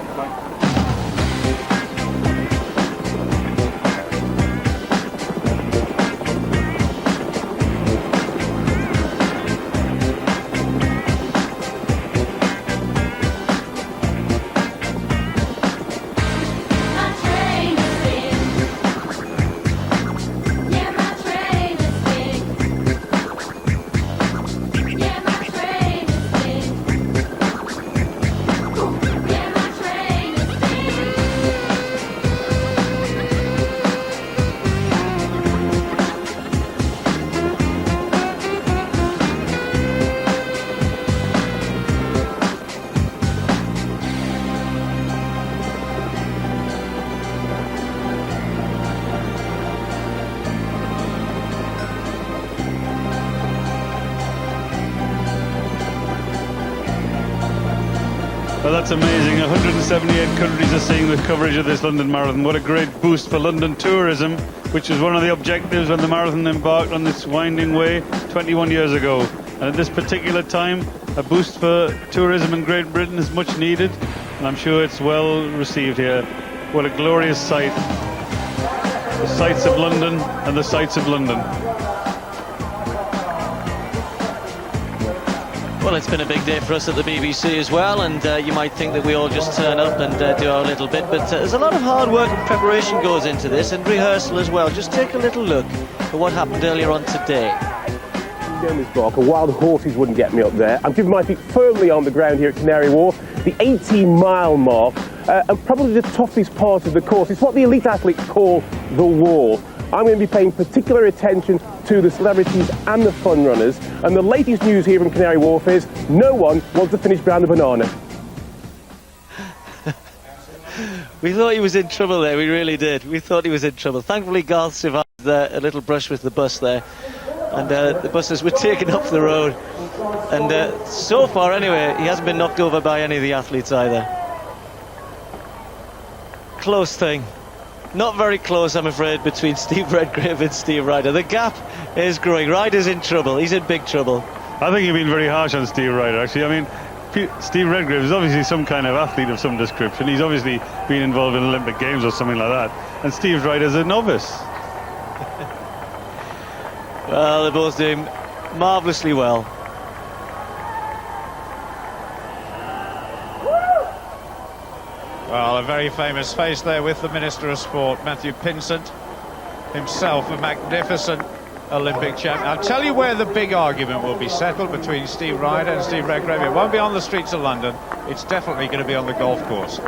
Well, that's amazing. 178 countries are seeing the coverage of this London Marathon. What a great boost for London tourism, which was one of the objectives when the marathon embarked on this winding way 21 years ago. And at this particular time, a boost for tourism in Great Britain is much needed, and I'm sure it's well received here. What a glorious sight. The sights of London and the sights of London. Well, it's been a big day for us at the BBC as well, and you might think that we all just turn up and do our little bit, but there's a lot of hard work and preparation goes into this, and rehearsal as well. Just take a little look at what happened earlier on today. Jeremy's Barker, wild horses wouldn't get me up there. I'm keeping my feet firmly on the ground here at Canary Wharf, the 18-mile mark, and probably the toughest part of the course. It's what the elite athletes call the wall. I'm going to be paying particular attention to the celebrities and the fun runners. And the latest news here from Canary Wharf is no one wants to finish behind the banana. We thought he was in trouble there, we really did. We thought he was in trouble. Thankfully, Garth survived a little brush with the bus there. And the buses were taken off the road. And so far, anyway, he hasn't been knocked over by any of the athletes either. Close thing. Not very close, I'm afraid, between Steve Redgrave and Steve Ryder. The gap is growing. Ryder's in trouble. He's in big trouble. I think you've been very harsh on Steve Ryder, actually. I mean, Steve Redgrave is obviously some kind of athlete of some description. He's obviously been involved in Olympic Games or something like that. And Steve Ryder's a novice. Well, they're both doing marvellously well. Well, a very famous face there with the Minister of Sport, Matthew Pinsent, himself a magnificent Olympic champion. I'll tell you where the big argument will be settled between Steve Ryder and Steve Redgrave. It won't be on the streets of London. It's definitely going to be on the golf course.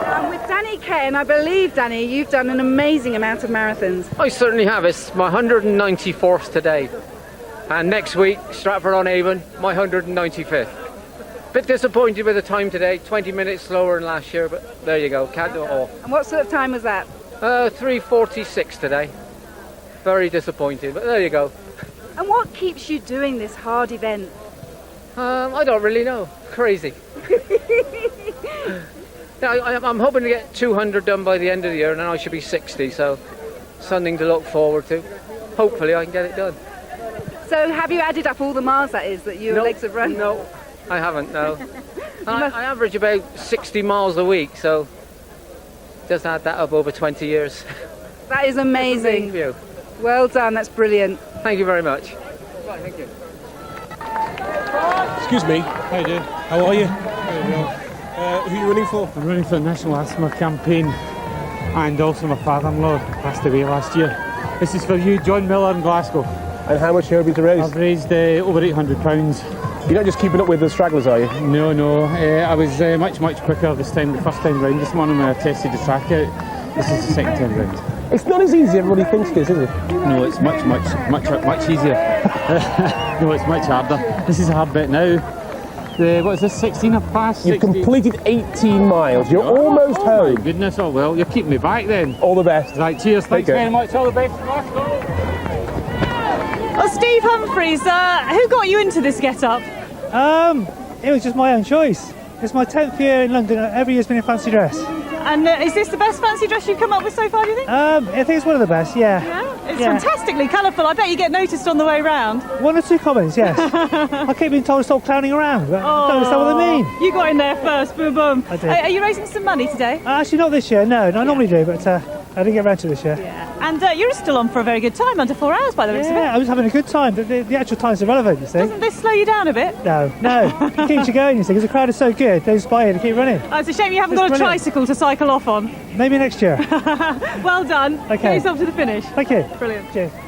I'm with Danny Kay, and I believe, Danny, you've done an amazing amount of marathons. I certainly have. It's my 194th today. And next week, Stratford-on-Avon, my 195th. Bit disappointed with the time today, 20 minutes slower than last year, but there you go, can't do it all. And what sort of time was that? 3:46 today. Very disappointed, but there you go. And what keeps you doing this hard event? I don't really know. Crazy. I'm hoping to get 200 done by the end of the year, and then I should be 60, so something to look forward to. Hopefully I can get it done. So have you added up all the miles, that is, that your legs have run? No, I haven't, no. I average about 60 miles a week, so just add that up over 20 years. That is amazing. View. Well done, that's brilliant. Thank you very much. Right, thank you. Excuse me. How you doing? How are you? Very well. Who are you running for? I'm running for the National Asthma Campaign, and also my father-in-law passed away last year. This is for you, John Miller in Glasgow. And how much have you raised? I've raised over £800. You're not just keeping up with the stragglers, are you? No. I was much quicker this time, the first time round. This morning when I tested the track out, this is the second time round. It's not as easy as everybody thinks it is it? No, it's much easier. No, it's much harder. This is a hard bit now. What is this, 16 I've passed? You've completed 18 miles. You're almost home. My goodness, oh well, you're keeping me back then. All the best. Right, cheers, thanks very much, all the best. Well, Steve Humphreys, who got you into this get-up? It was just my own choice. It's my 10th year in London. Every year's been in fancy dress. And is this the best fancy dress you've come up with so far, do you think? I think it's one of the best, yeah. It's fantastically colourful. I bet you get noticed on the way round. One or two comments, yes. I keep being told to stop clowning around, but I don't understand what they mean. You got in there first, boom, boom. I did. Are you raising some money today? Actually, not this year, no. I normally do, but I didn't get around to this year. And you're still on for a very good time, under 4 hours by the looks of it. Yeah, I was having a good time, but the actual time's irrelevant, you see. Doesn't this slow you down a bit? No. It keeps you going, you see, because the crowd is so good, they inspire you to keep running. Oh, it's a shame you haven't got a tricycle to cycle off on. Maybe next year. Well done. Okay. Get yourself to the finish. Thank you. Brilliant. Cheers. I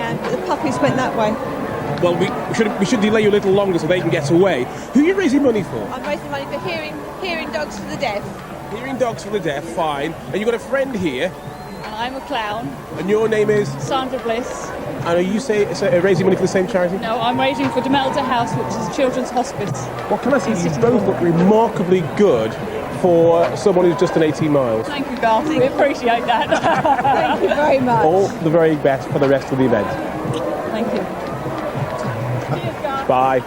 am, but the puppies went that way. Well, we should delay you a little longer so they can get away. Who are you raising money for? I'm raising money for hearing dogs for the deaf. Hearing dogs for the deaf, fine. And you've got a friend here. And I'm a clown. And your name is? Sandra Bliss. And are you raising money for the same charity? No, I'm raising for Demelda House, which is a children's hospice. Well, can I say you both look remarkably good for someone who's just done 18 miles. Thank you, Garth. We appreciate that. Thank you very much. All the very best for the rest of the event. Thank you. Cheers, Garth. Bye.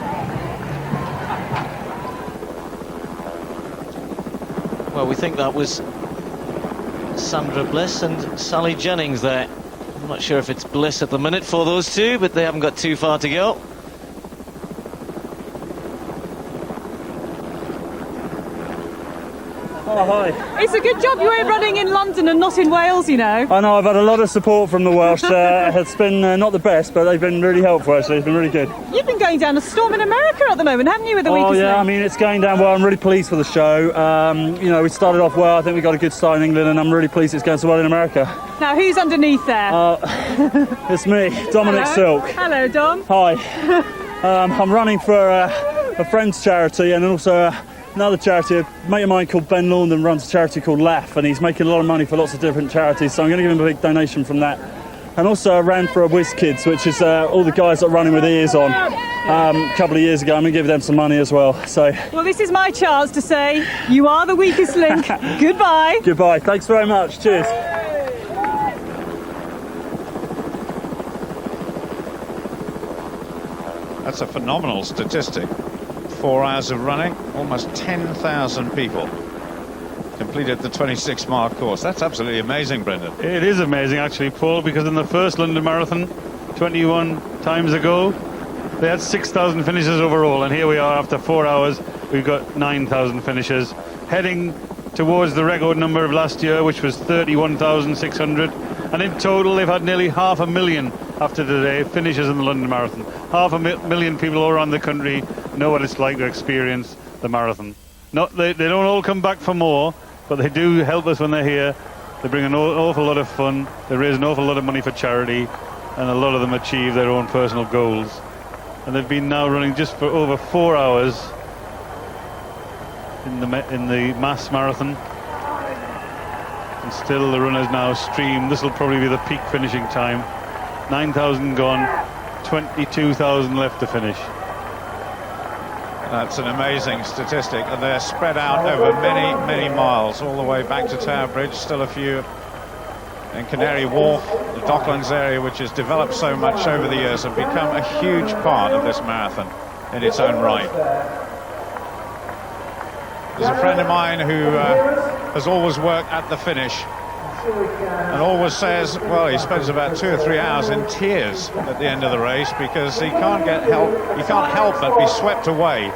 Well, we think that was Sandra Bliss and Sally Jennings there. I'm not sure if it's Bliss at the minute for those two, but they haven't got too far to go. Oh, hi. It's a good job you ain't running in London and not in Wales, you know. I know, I've had a lot of support from the Welsh. It's been not the best, but they've been really helpful, actually. It's been really good. You've been going down a storm in America at the moment, haven't you, with the weakest link? I mean, it's going down well. I'm really pleased for the show. You know, we started off well. I think we got a good start in England, and I'm really pleased it's going so well in America. Now, who's underneath there? It's me, Dominic Hello. Silk. Hello, Dom. Hi. I'm running for a friend's charity and also another charity. A mate of mine called Ben Laundon runs a charity called Laugh, and he's making a lot of money for lots of different charities, so I'm going to give him a big donation from that. And also I ran for a Whiz Kids, which is all the guys that are running with ears on. A couple of years ago, I'm going to give them some money as well. So. Well, this is my chance to say you are the weakest link. Goodbye. Goodbye. Thanks very much. Cheers. That's a phenomenal statistic. 4 hours of running, almost 10,000 people completed the 26-mile course. That's absolutely amazing, Brendan. It is amazing, actually, Paul, because in the first London Marathon 21 times ago, they had 6,000 finishes overall, and here we are after 4 hours, we've got 9,000 finishes, heading towards the record number of last year, which was 31,600, and in total they've had nearly 500,000 after today finishes in the London Marathon. 500,000 people all around the country know what it's like to experience the marathon. They don't all come back for more, but they do help us when they're here. They bring an awful lot of fun, they raise an awful lot of money for charity, and a lot of them achieve their own personal goals. And they've been now running just for over 4 hours in the mass marathon, and still the runners now stream. This will probably be the peak finishing time. 9,000 gone, 22,000 left to finish. That's an amazing statistic, and they're spread out over many, many miles, all the way back to Tower Bridge. Still a few in Canary Wharf, the Docklands area, which has developed so much over the years and become a huge part of this marathon in its own right. There's a friend of mine who has always worked at the finish, and always says, well, he spends about 2 or 3 hours in tears at the end of the race because he can't help but be swept away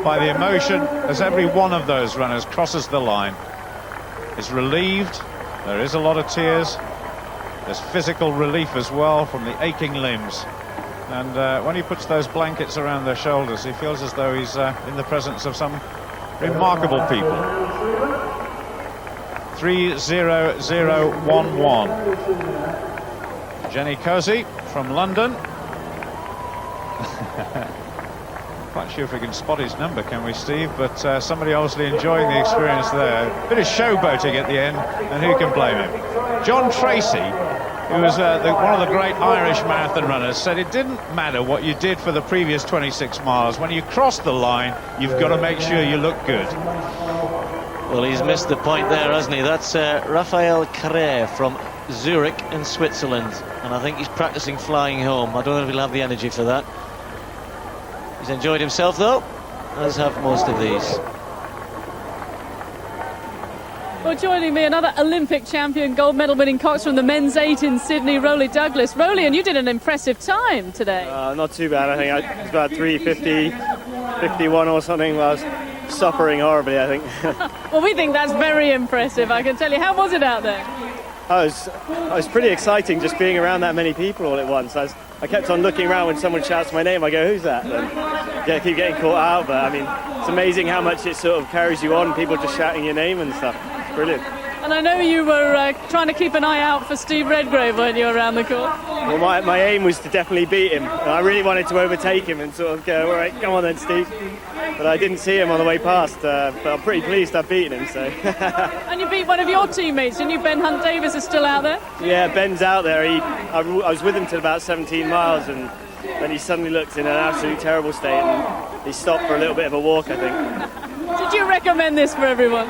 by the emotion as every one of those runners crosses the line. Is relieved. There is a lot of tears. There's physical relief as well from the aching limbs. And when he puts those blankets around their shoulders, he feels as though he's in the presence of some remarkable people. 3:00:11. Jenny Cozy from London. Quite sure if we can spot his number, can we, Steve? But somebody obviously enjoying the experience there. Bit of showboating at the end, and who can blame him? John Tracy, who was one of the great Irish marathon runners, said it didn't matter what you did for the previous 26 miles. When you cross the line, you've got to make sure you look good. Well, he's missed the point there, hasn't he? That's Raphael Carré from Zurich in Switzerland. And I think he's practicing flying home. I don't know if he'll have the energy for that. He's enjoyed himself, though, as have most of these. Well, joining me, another Olympic champion, gold medal winning cox from the men's 8 in Sydney, Rowley Douglas. Rowley, and you did an impressive time today. Not too bad, I think. It's about 3:50, 51 or something. I was suffering horribly, I think. Well, we think that's very impressive, I can tell you. How was it out there? It was pretty exciting just being around that many people all at once. I kept on looking around when someone shouts my name. I go, who's that? And yeah, I keep getting caught out, but I mean, it's amazing how much it sort of carries you on, people just shouting your name and stuff. It's brilliant. And I know you were trying to keep an eye out for Steve Redgrave when you were around the course. Well, my aim was to definitely beat him. And I really wanted to overtake him and sort of go, all right, come on then, Steve. But I didn't see him on the way past, but I'm pretty pleased I've beaten him, so. And you beat one of your teammates, didn't you? Ben Hunt-Davis is still out there? Yeah, Ben's out there. I was with him till about 17 miles, and then he suddenly looked in an absolutely terrible state, and he stopped for a little bit of a walk, I think. Did you recommend this for everyone?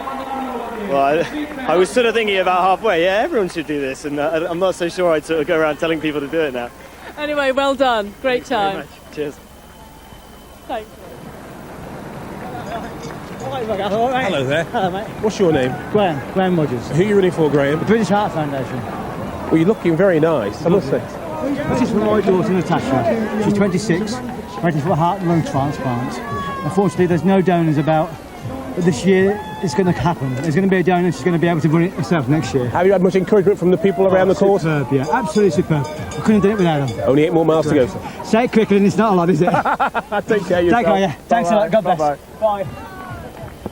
Well, I was sort of thinking about halfway, yeah, everyone should do this, and I'm not so sure I'd sort of go around telling people to do it now. Anyway, well done. Great time. Thank you very much. Cheers. Thanks. Hello there. Hello, mate. What's your name? Graham Rogers. Who are you running for, Graham? The British Heart Foundation. Well, you're looking very nice, I must say. This is for my daughter Natasha. She's 26, waiting for a heart and lung transplant. Unfortunately, there's no donors about, but this year it's going to happen. There's going to be a donor, she's going to be able to run it herself next year. Have you had much encouragement from the people around the course? Superb, yeah, absolutely superb. I couldn't do it without them. Only 8 more miles to go. Say it quickly and it's not a lot, is it? Take care of yourself. Take care, yeah. Thanks a lot, God bless. Bye.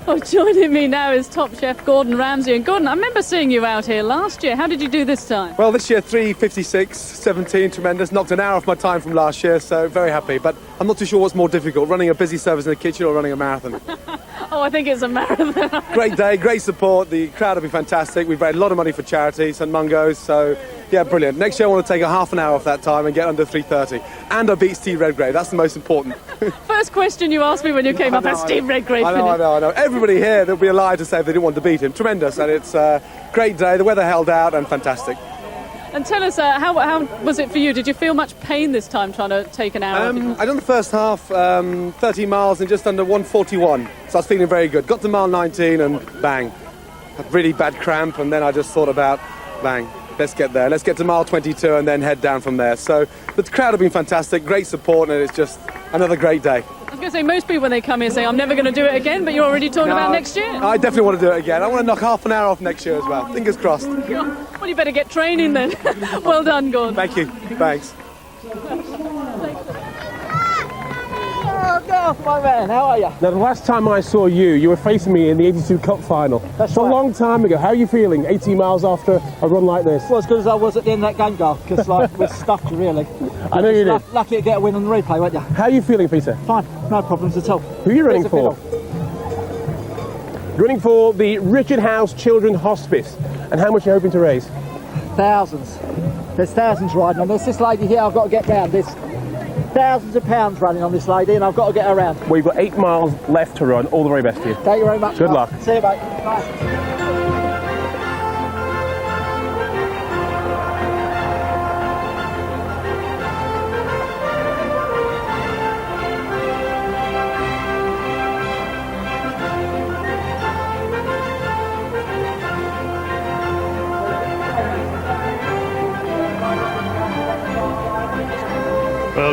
Oh, joining me now is top chef Gordon Ramsay. And Gordon, I remember seeing you out here last year. How did you do this time? Well, this year 3:56.17, tremendous. Knocked an hour off my time from last year, so very happy. But I'm not too sure what's more difficult, running a busy service in the kitchen or running a marathon. Oh, I think it's a marathon. Great day, great support. The crowd will be fantastic. We've raised a lot of money for charity, St Mungo's, so yeah, brilliant. Next year I want to take a half an hour off that time and get under 3:30. And I beat Steve Redgrave, that's the most important. First question you asked me when you came up, has Steve Redgrave finished? I know. Everybody here that would be alive to say if they didn't want to beat him. Tremendous, and it's a great day. The weather held out and fantastic. And tell us, how was it for you? Did you feel much pain this time trying to take an hour? I done the first half, 30 miles in just under 1:41, so I was feeling very good. Got to mile 19 and bang, had really bad cramp, and then I just thought about, bang, let's get there. Let's get to mile 22 and then head down from there. So the crowd have been fantastic, great support, and it's just another great day. I was going to say, most people when they come here say, I'm never going to do it again, but you're already talking about next year. I definitely want to do it again. I want to knock half an hour off next year as well. Fingers crossed. Well, you better get training then. Well done, Gordon. Thank you. Thanks. Oh, my man, how are you? Now, the last time I saw you were facing me in the 82 Cup final. That's a long time ago. How are you feeling 18 miles after a run like this? Well, as good as I was at the end of that game, Garth, because we're stuffed, really. I know you did. Lucky to get a win on the replay, weren't you? How are you feeling, Peter? Fine, no problems at all. Who are you running for? You're running for the Richard House Children's Hospice. And how much are you hoping to raise? Thousands. There's thousands riding on this. This lady here, I've got to get round. There's thousands of pounds running on this lady, and I've got to get her around. Well, you've got 8 miles left to run. All the very best to you. Thank you very much. Good luck. See you, mate. Bye.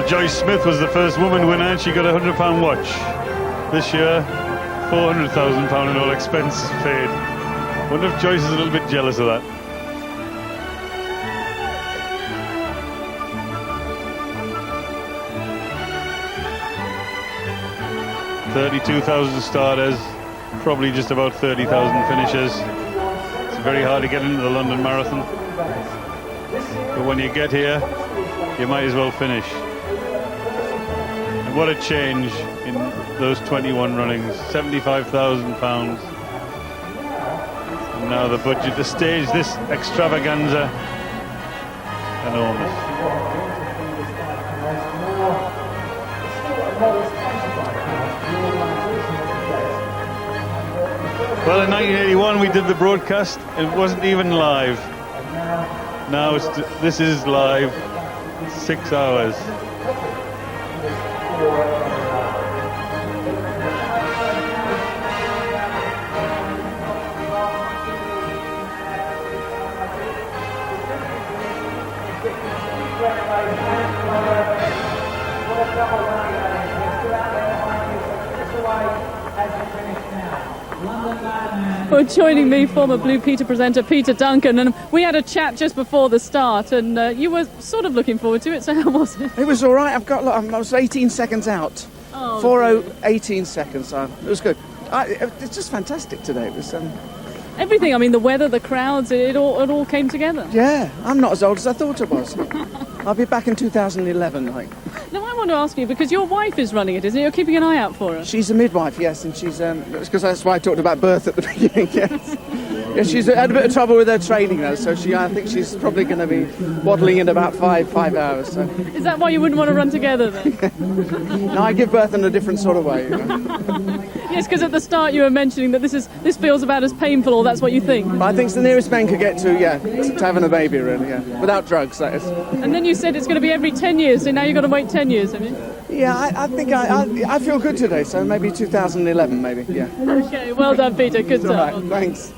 Well, Joyce Smith was the first woman winner, and she got a £100 watch. This year, £400,000 in all expenses paid. Wonder if Joyce is a little bit jealous of that. $32,000 starters, probably just about 30,000 finishers. It's very hard to get into the London Marathon, but when you get here, you might as well finish. And what a change in those 21 runnings, £75,000. And now the budget to stage this extravaganza, enormous. Well, in 1981 we did the broadcast. It wasn't even live. Now this is live. 6 hours. Well, joining me, former Blue Peter presenter Peter Duncan, and we had a chat just before the start, and you were sort of looking forward to it, so how was it? It was all right. I was 18 seconds out. Oh. 18 seconds, so it was good. It's just fantastic today. It was Everything, I mean, the weather, the crowds, it all came together. Yeah, I'm not as old as I thought I was. I'll be back in 2011, I think. Now, I want to ask you, because your wife is running it, isn't it? You're keeping an eye out for her. She's a midwife, yes, and she's because that's why I talked about birth at the beginning. Yes, yeah, she's had a bit of trouble with her training though, so I think she's probably going to be waddling in about five hours. So. Is that why you wouldn't want to run together then? No, I give birth in a different sort of way. You know? Yes, because at the start you were mentioning that this feels about as painful, or that's what you think. But I think it's the nearest men could get to having a baby, really, yeah, without drugs, that is. And then you said it's going to be every 10 years, so now you've got to wait 10 years, have you? Yeah, I think I feel good today, so maybe 2011, maybe, yeah. Okay, well done, Peter. Good stuff. Right, thanks.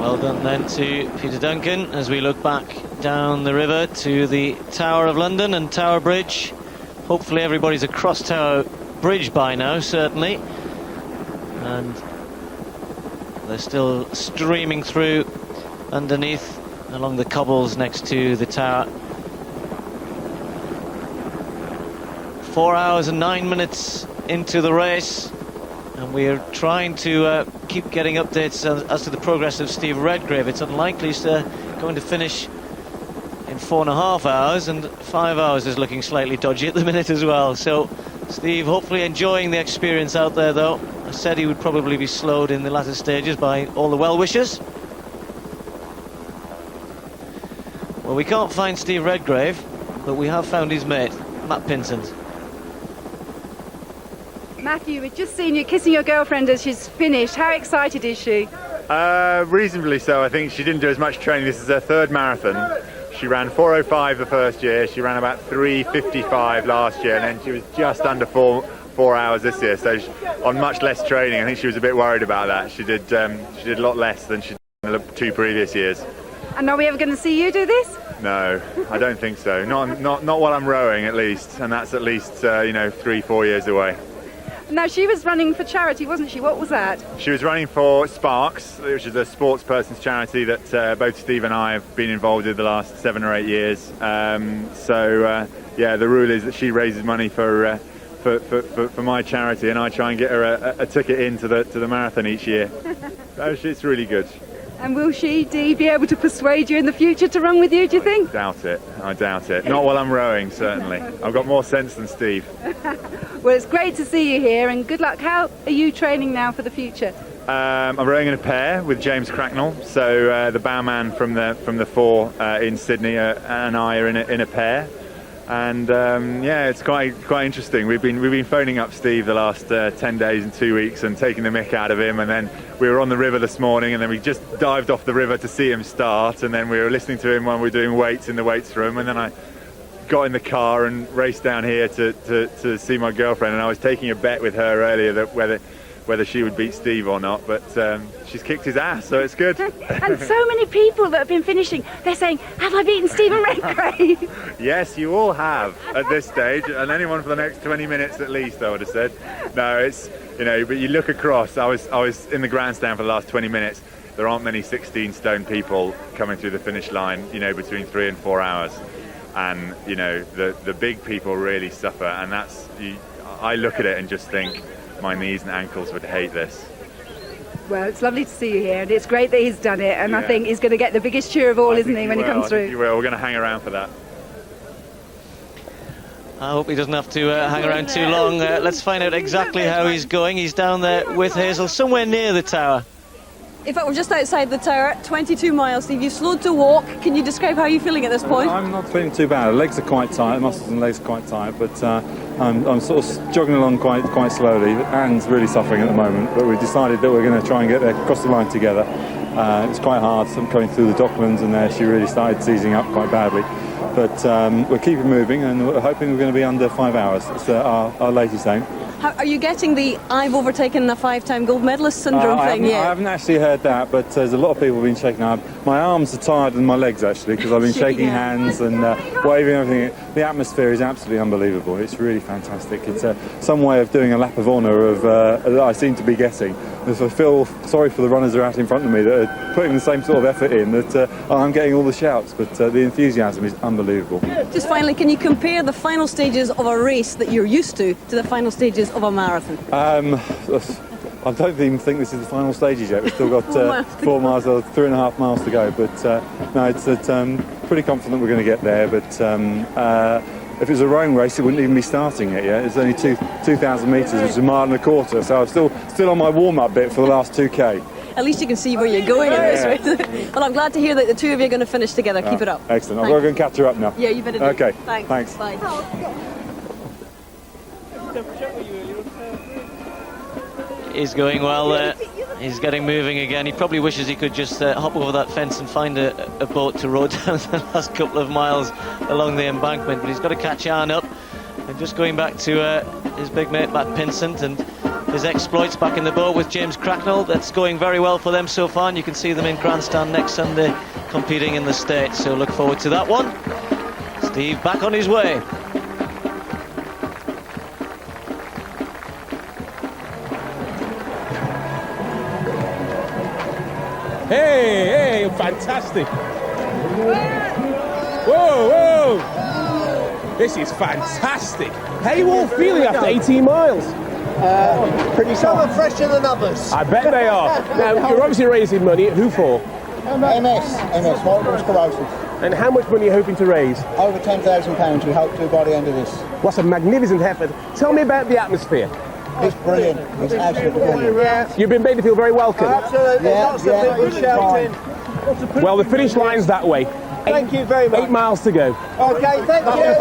Well done then to Peter Duncan as we look back down the river to the Tower of London and Tower Bridge. Hopefully everybody's across Tower Bridge by now, certainly. And they're still streaming through underneath along the cobbles next to the tower. 4 hours and 9 minutes into the race, and we're trying to keep getting updates as to the progress of Steve Redgrave. It's unlikely he's going to finish in 4.5 hours, and 5 hours is looking slightly dodgy at the minute as well. So Steve hopefully enjoying the experience out there, though. I said he would probably be slowed in the latter stages by all the well-wishers. Well, we can't find Steve Redgrave, but we have found his mate, Matt Pinsent. Matthew, we've just seen you kissing your girlfriend as she's finished. How excited is she? Reasonably so. I think she didn't do as much training. This is her third marathon. She ran 4:05 the first year. She ran about 3:55 last year, and then she was just under 4 hours this year. So on much less training, I think she was a bit worried about that. She did a lot less than she did in the 2 previous years. And are we ever going to see you do this? No, I don't think so. Not while I'm rowing, at least, and that's at least 3-4 years away. Now, she was running for charity, wasn't she? What was that? She was running for Sparks, which is a sports person's charity that both Steve and I have been involved in the last 7 or 8 years. The rule is that she raises money for my charity, and I try and get her a ticket into the marathon each year. So it's really good. And will she, Dee, be able to persuade you in the future to run with you, do you think? I doubt it. Not while I'm rowing, certainly. I've got more sense than Steve. Well, it's great to see you here, and good luck. How are you training now for the future? I'm rowing in a pair with James Cracknell, so the bowman from the 4 in Sydney and I are in a pair. And it's quite interesting. We've been phoning up Steve the last 10 days and 2 weeks and taking the mick out of him, and then we were on the river this morning, and then we just dived off the river to see him start, and then we were listening to him when we were doing weights in the weights room, and then I got in the car and raced down here to see my girlfriend, and I was taking a bet with her earlier that whether she would beat Steve or not, but she's kicked his ass, so it's good. And so many people that have been finishing, they're saying, have I beaten Stephen Redgrave? Yes, you all have at this stage, and anyone for the next 20 minutes at least, I would have said. No, it's, you know, but you look across, I was in the grandstand for the last 20 minutes. There aren't many 16-stone people coming through the finish line, you know, between 3 and 4 hours. And, you know, the big people really suffer, and that's, I look at it and just think, my knees and ankles would hate this. Well, it's lovely to see you here, and it's great that he's done it, and I think he's going to get the biggest cheer of all, isn't he, when he comes through? We're going to hang around for that. I hope he doesn't have to hang around too long. Let's find out exactly how he's going. He's down there with Hazel, somewhere near the tower. In fact, we're just outside the tower, 22 miles. Steve, you've slowed to walk. Can you describe how you're feeling at this point? I'm not feeling too bad. The legs are quite tight, the muscles and legs are quite tight, but I'm sort of jogging along quite slowly and really suffering at the moment. But we've decided that we're going to try and get there, across the line together. It's quite hard. So I'm coming through the Docklands, and there she really started seizing up quite badly. But we're keeping moving, and we're hoping we're going to be under 5 hours. It's our latest aim. Are you getting the I've overtaken a 5-time gold medalist syndrome thing yet? I haven't actually heard that, but there's a lot of people been shaking up. My arms are tired than my legs, actually, because I've been shaking hands and waving everything. The atmosphere is absolutely unbelievable. It's really fantastic. It's some way of doing a lap of honour of that I seem to be getting. I feel sorry for the runners that are out in front of me that are putting the same sort of effort in, that I'm getting all the shouts, but the enthusiasm is unbelievable. Just finally, can you compare the final stages of a race that you're used to the final stages of a marathon? I don't even think this is the final stages yet. We've still got 4 miles or 3.5 miles to go, but no, it's pretty confident we're going to get there, but if it was a rowing race, it wouldn't even be starting it yet. It's only 2,000 metres, which is a mile and a quarter, so I'm still on my warm-up bit for the last 2K. At least you can see where you're going in this race. Well, I'm glad to hear that the two of you are going to finish together. Keep it up. Excellent. I'll go and catch her up now. Yeah, you better do. Okay. Thanks. Bye. He's going well there. He's getting moving again. He probably wishes he could just hop over that fence and find a boat to row down the last couple of miles along the embankment, but he's got to catch Anne up. And just going back to his big mate Matt Pinsent and his exploits back in the boat with James Cracknell. That's going very well for them so far, and you can see them in grandstand next Sunday competing in the States, so look forward to that one. Steve back on his way. Hey, fantastic. Whoa. This is fantastic. How are you all feeling after 18 miles? Pretty some are fresher than others. I bet they are. Now, you're obviously raising money. Who for? MS, multiple sclerosis. And how much money are you hoping to raise? Over £10,000 we hope to by the end of this. What's a magnificent effort. Tell me about the atmosphere. It's brilliant. It's absolutely brilliant. You've been made to feel very welcome. Absolutely. Lots of people shouting. Well, the finish line's that way. Thank you very much. 8 miles to go. Okay, thank you.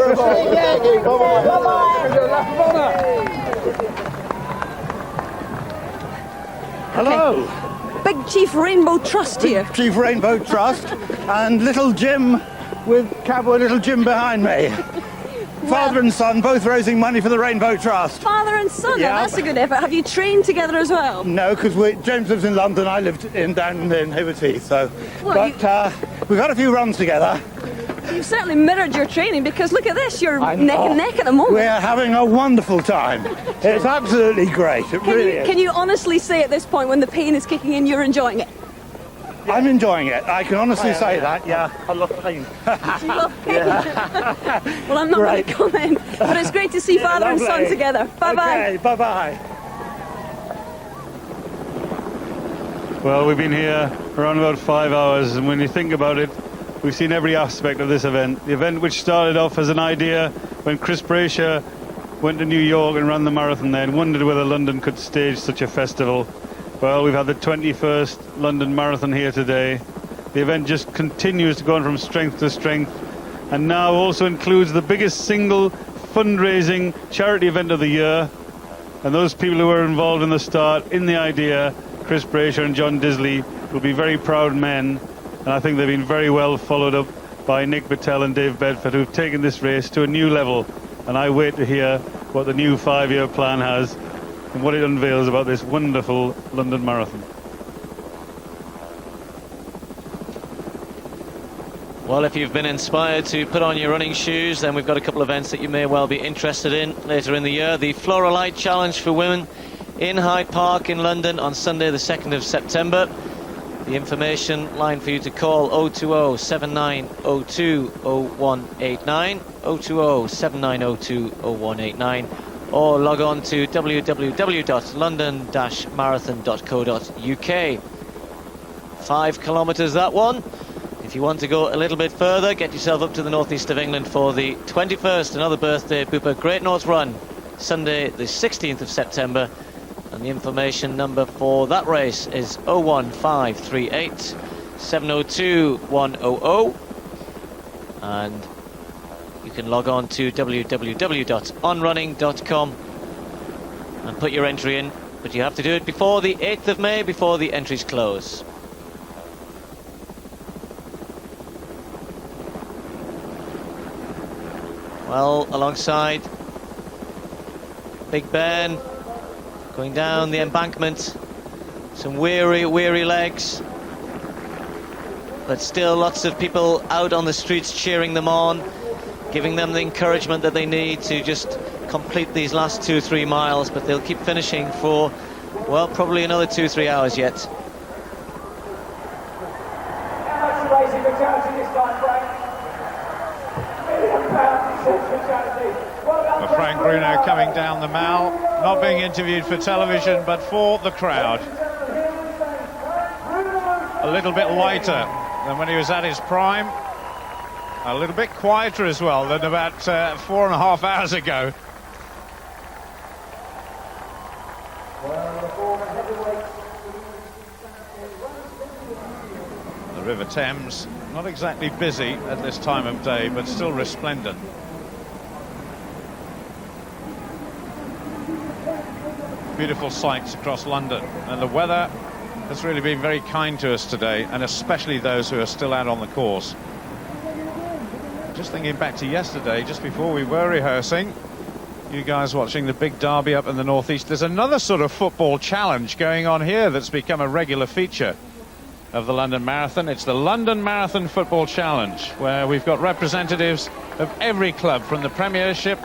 Hello. Big Chief Rainbow Trust here. Chief Rainbow Trust and little Jim with cowboy little Jim behind me. Father and son both raising money for the Rainbow Trust. Father and son, Yeah. That's a good effort. Have you trained together as well? No, because James lives in London, I lived down in Hiverty, so. Well, we've had a few runs together. You've certainly mirrored your training, because look at this, you're neck and neck at the moment. We're having a wonderful time. It's absolutely great. It really is. Can you honestly say at this point, when the pain is kicking in, you're enjoying it? I'm enjoying it. I can honestly say that, yeah. I love pain. You love pain? Well, I'm not going to comment, but it's great to see father and son lovely. together. Bye-bye. Okay, bye-bye. Well, we've been here around about 5 hours, and when you think about it, we've seen every aspect of this event. The event which started off as an idea when Chris Brasher went to New York and ran the marathon there and wondered whether London could stage such a festival. Well, we've had the 21st London Marathon here today. The event just continues to go on from strength to strength, and now also includes the biggest single fundraising charity event of the year. And those people who were involved in the start, in the idea, Chris Brasher and John Disley, will be very proud men. And I think they've been very well followed up by Nick Battelle and Dave Bedford, who've taken this race to a new level. And I wait to hear what the new 5-year plan has. and what it unveils about this wonderful London Marathon. Well, if you've been inspired to put on your running shoes, then we've got a couple of events that you may well be interested in later in the year. The Floralite Challenge for women in Hyde Park in London on Sunday the 2nd of September. The information line for you to call 020 7902 0189, 020 7902 0189, or log on to www.london-marathon.co.uk. 5 kilometres that one. If you want to go a little bit further, get yourself up to the northeast of England for the 21st, another birthday Bupa Great North Run, Sunday the 16th of September. And the information number for that race is 01538 702 100. And you can log on to www.onrunning.com and put your entry in. But you have to do it before the 8th of May, before the entries close. Well, alongside Big Ben, going down the embankment, some weary legs, but still lots of people out on the streets cheering them on, giving them the encouragement that they need to just complete these last 2-3 miles, but they'll keep finishing for, well, probably another 2-3 hours yet. Frank Bruno coming down the mall, not being interviewed for television but for the crowd. A little bit lighter than when he was at his prime, a little bit quieter as well than about 4.5 hours ago. The River Thames, not exactly busy at this time of day, but still resplendent. Beautiful sights across London, and the weather has really been very kind to us today, and especially those who are still out on the course. Just thinking back to yesterday, just before we were rehearsing, you guys watching the big derby up in the northeast, there's another sort of football challenge going on here that's become a regular feature of the London Marathon. It's the London Marathon Football Challenge, where we've got representatives of every club from the Premiership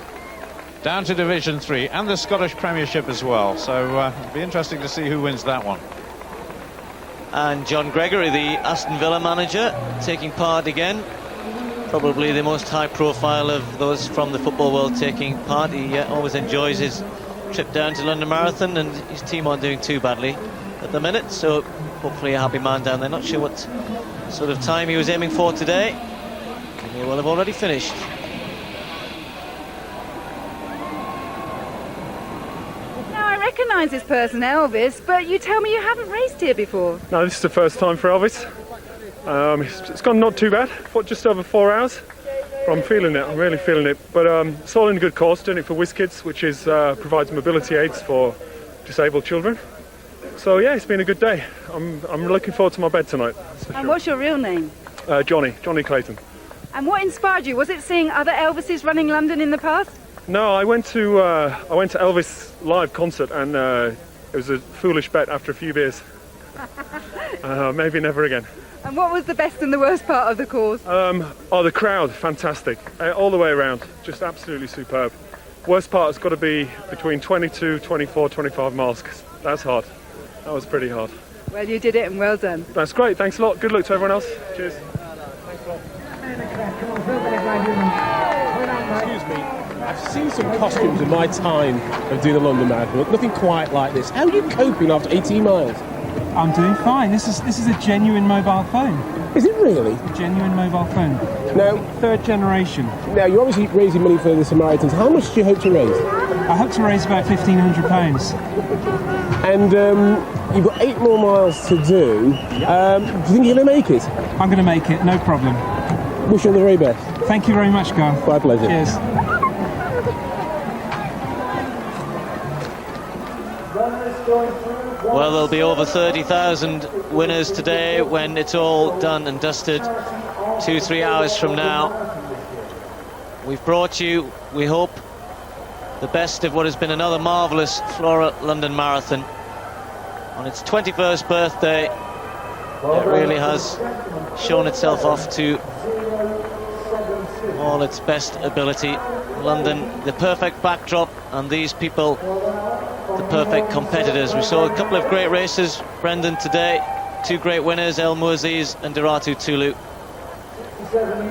down to Division 3 and the Scottish Premiership as well. So it'll be interesting to see who wins that one. And John Gregory, the Aston Villa manager, taking part again. Probably the most high profile of those from the football world taking part. He always enjoys his trip down to London Marathon, and his team aren't doing too badly at the minute, so hopefully a happy man down there. Not sure what sort of time he was aiming for today. He may well have already finished. I recognise this person, Elvis, but you tell me you haven't raced here before. No, this is the first time for Elvis. It's gone not too bad, just over 4 hours. But I'm feeling it, I'm really feeling it. But it's all in a good cause, doing it for WizKids, which is provides mobility aids for disabled children. So yeah, it's been a good day. I'm looking forward to my bed tonight. And what's your real name? Johnny Clayton. And what inspired you? Was it seeing other Elvises running London in the past? No, I went to Elvis live concert, and it was a foolish bet after a few beers. Maybe never again. And what was the best and the worst part of the course? The crowd, fantastic. All the way around, just absolutely superb. Worst part has got to be between 22, 24, 25 miles, 'cause that's hard. That was pretty hard. Well, you did it, and well done. That's great, thanks a lot. Good luck to everyone else. Cheers. Excuse me, I've seen some costumes in my time of doing the London Marathon, but nothing quite like this. How are you coping after 18 miles? I'm doing fine. This is a genuine mobile phone. Is it really? A genuine mobile phone. Now, third generation. Now, you're obviously raising money for the Samaritans. How much do you hope to raise? I hope to raise about £1,500. And you've got 8 more miles to do. Do you think you're going to make it? I'm going to make it, no problem. Wish you all the very best. Thank you very much, Garth. My pleasure. Cheers. Well, there'll be over 30,000 winners today when it's all done and dusted 2-3 hours from now. We've brought you, we hope, the best of what has been another marvellous Flora London Marathon. On its 21st birthday, it really has shown itself off to all its best ability. London, the perfect backdrop, and these people, the perfect competitors. We saw a couple of great races, Brendan, today. Two great winners, El Muaziz and Deratu Tulu.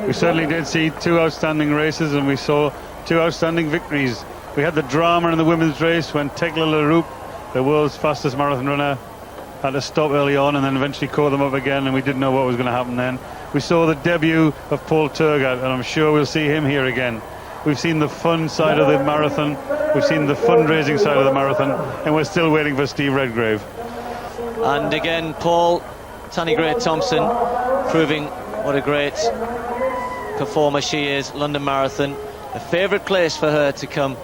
We certainly did see two outstanding races, and we saw two outstanding victories. We had the drama in the women's race when Tekla Leroux, the world's fastest marathon runner, had to stop early on and then eventually caught them up again, and we didn't know what was going to happen then. We saw the debut of Paul Turgat, and I'm sure we'll see him here again. We've seen the fun side of the marathon, we've seen the fundraising side of the marathon, and we're still waiting for Steve Redgrave. And again, Paul Tanni Gray-Thompson proving what a great performer she is. London Marathon, a favourite place for her to come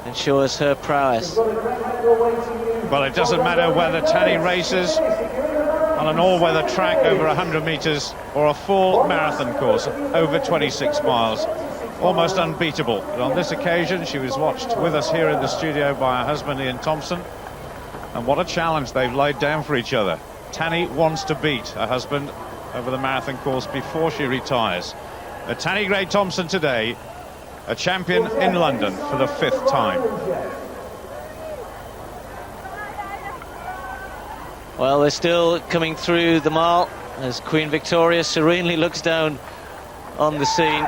and show us her prowess. Well, it doesn't matter whether Tanni races on an all-weather track over 100 metres or a full marathon course over 26 miles. Almost unbeatable. But on this occasion, she was watched with us here in the studio by her husband, Ian Thompson. And what a challenge they've laid down for each other. Tanni wants to beat her husband over the marathon course before she retires. Tanni Gray-Thompson today, a champion in London for the 5th time. Well, they're still coming through the mile as Queen Victoria serenely looks down on the scene.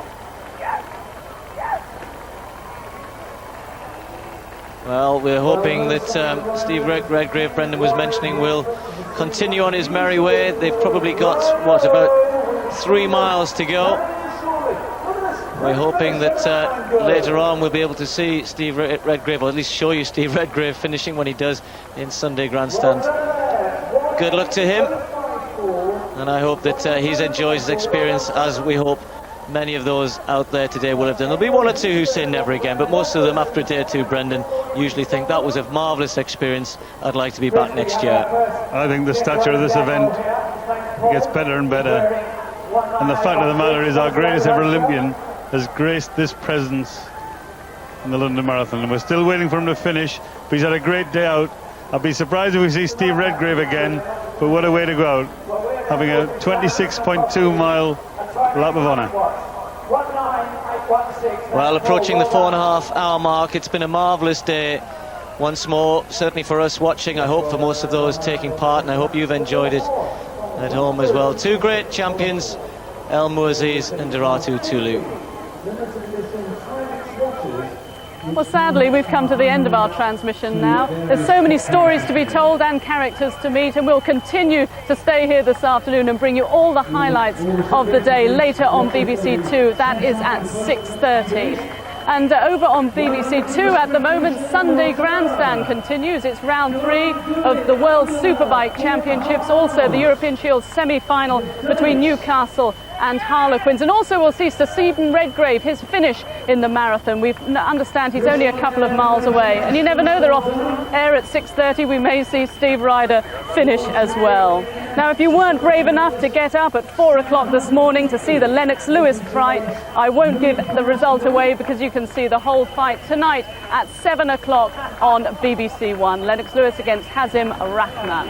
Well, we're hoping that Steve Redgrave, Brendan was mentioning, will continue on his merry way. They've probably got, what, about 3 miles to go. We're hoping that later on we'll be able to see Steve Redgrave, or at least show you Steve Redgrave finishing when he does in Sunday Grandstand. Good luck to him, and I hope that he enjoys his experience, as we hope many of those out there today will have done. There'll be one or two who say never again, but most of them after a day or two, Brendan, usually think that was a marvellous experience. I'd like to be back next year. I think the stature of this event gets better and better, and the fact of the matter is our greatest ever Olympian has graced this presence in the London Marathon, and we're still waiting for him to finish, but he's had a great day out. I'll be surprised if we see Steve Redgrave again, but what a way to go out, having a 26.2 mile lap of honour. Well, approaching the 4.5 hour mark, it's been a marvellous day once more, certainly for us watching. I hope for most of those taking part, and I hope you've enjoyed it at home as well. Two great champions, El Muaziz and Deratu Tulu. Well, sadly, we've come to the end of our transmission now. There's so many stories to be told and characters to meet, and we'll continue to stay here this afternoon and bring you all the highlights of the day later on BBC Two. That is at 6:30. And over on BBC Two at the moment, Sunday Grandstand continues. It's round 3 of the World Superbike Championships, also the European Shield semi-final between Newcastle and Harlequins. And also we'll see Sir Stephen Redgrave, his finish in the marathon. We understand he's only a couple of miles away. And you never know, they're off air at 6:30. We may see Steve Ryder finish as well. Now, if you weren't brave enough to get up at 4 o'clock this morning to see the Lennox Lewis fight, I won't give the result away because you can see the whole fight tonight at 7 o'clock on BBC One. Lennox Lewis against Hazim Rahman.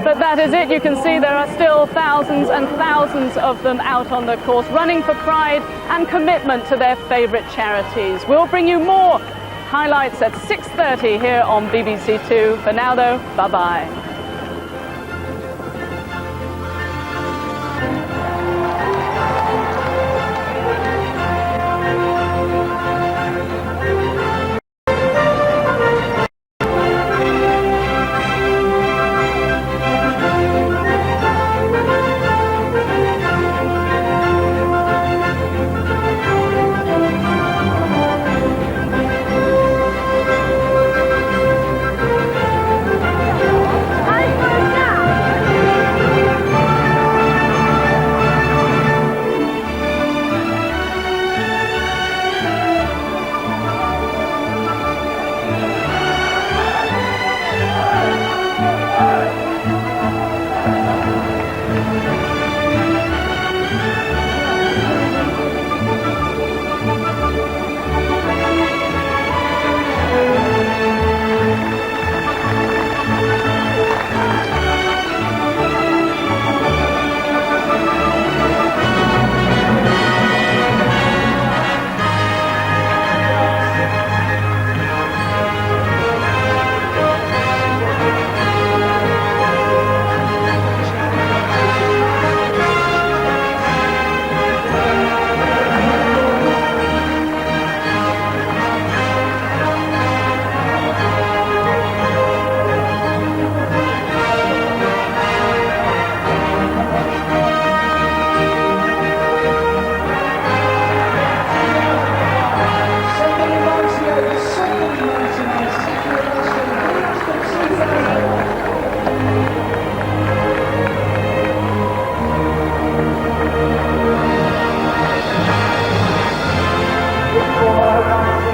But that is it. You can see there are still thousands and thousands of them out on the course, running for pride and commitment to their favourite charities. We'll bring you more highlights at 6:30 here on BBC Two. For now, though, bye-bye. Thank you.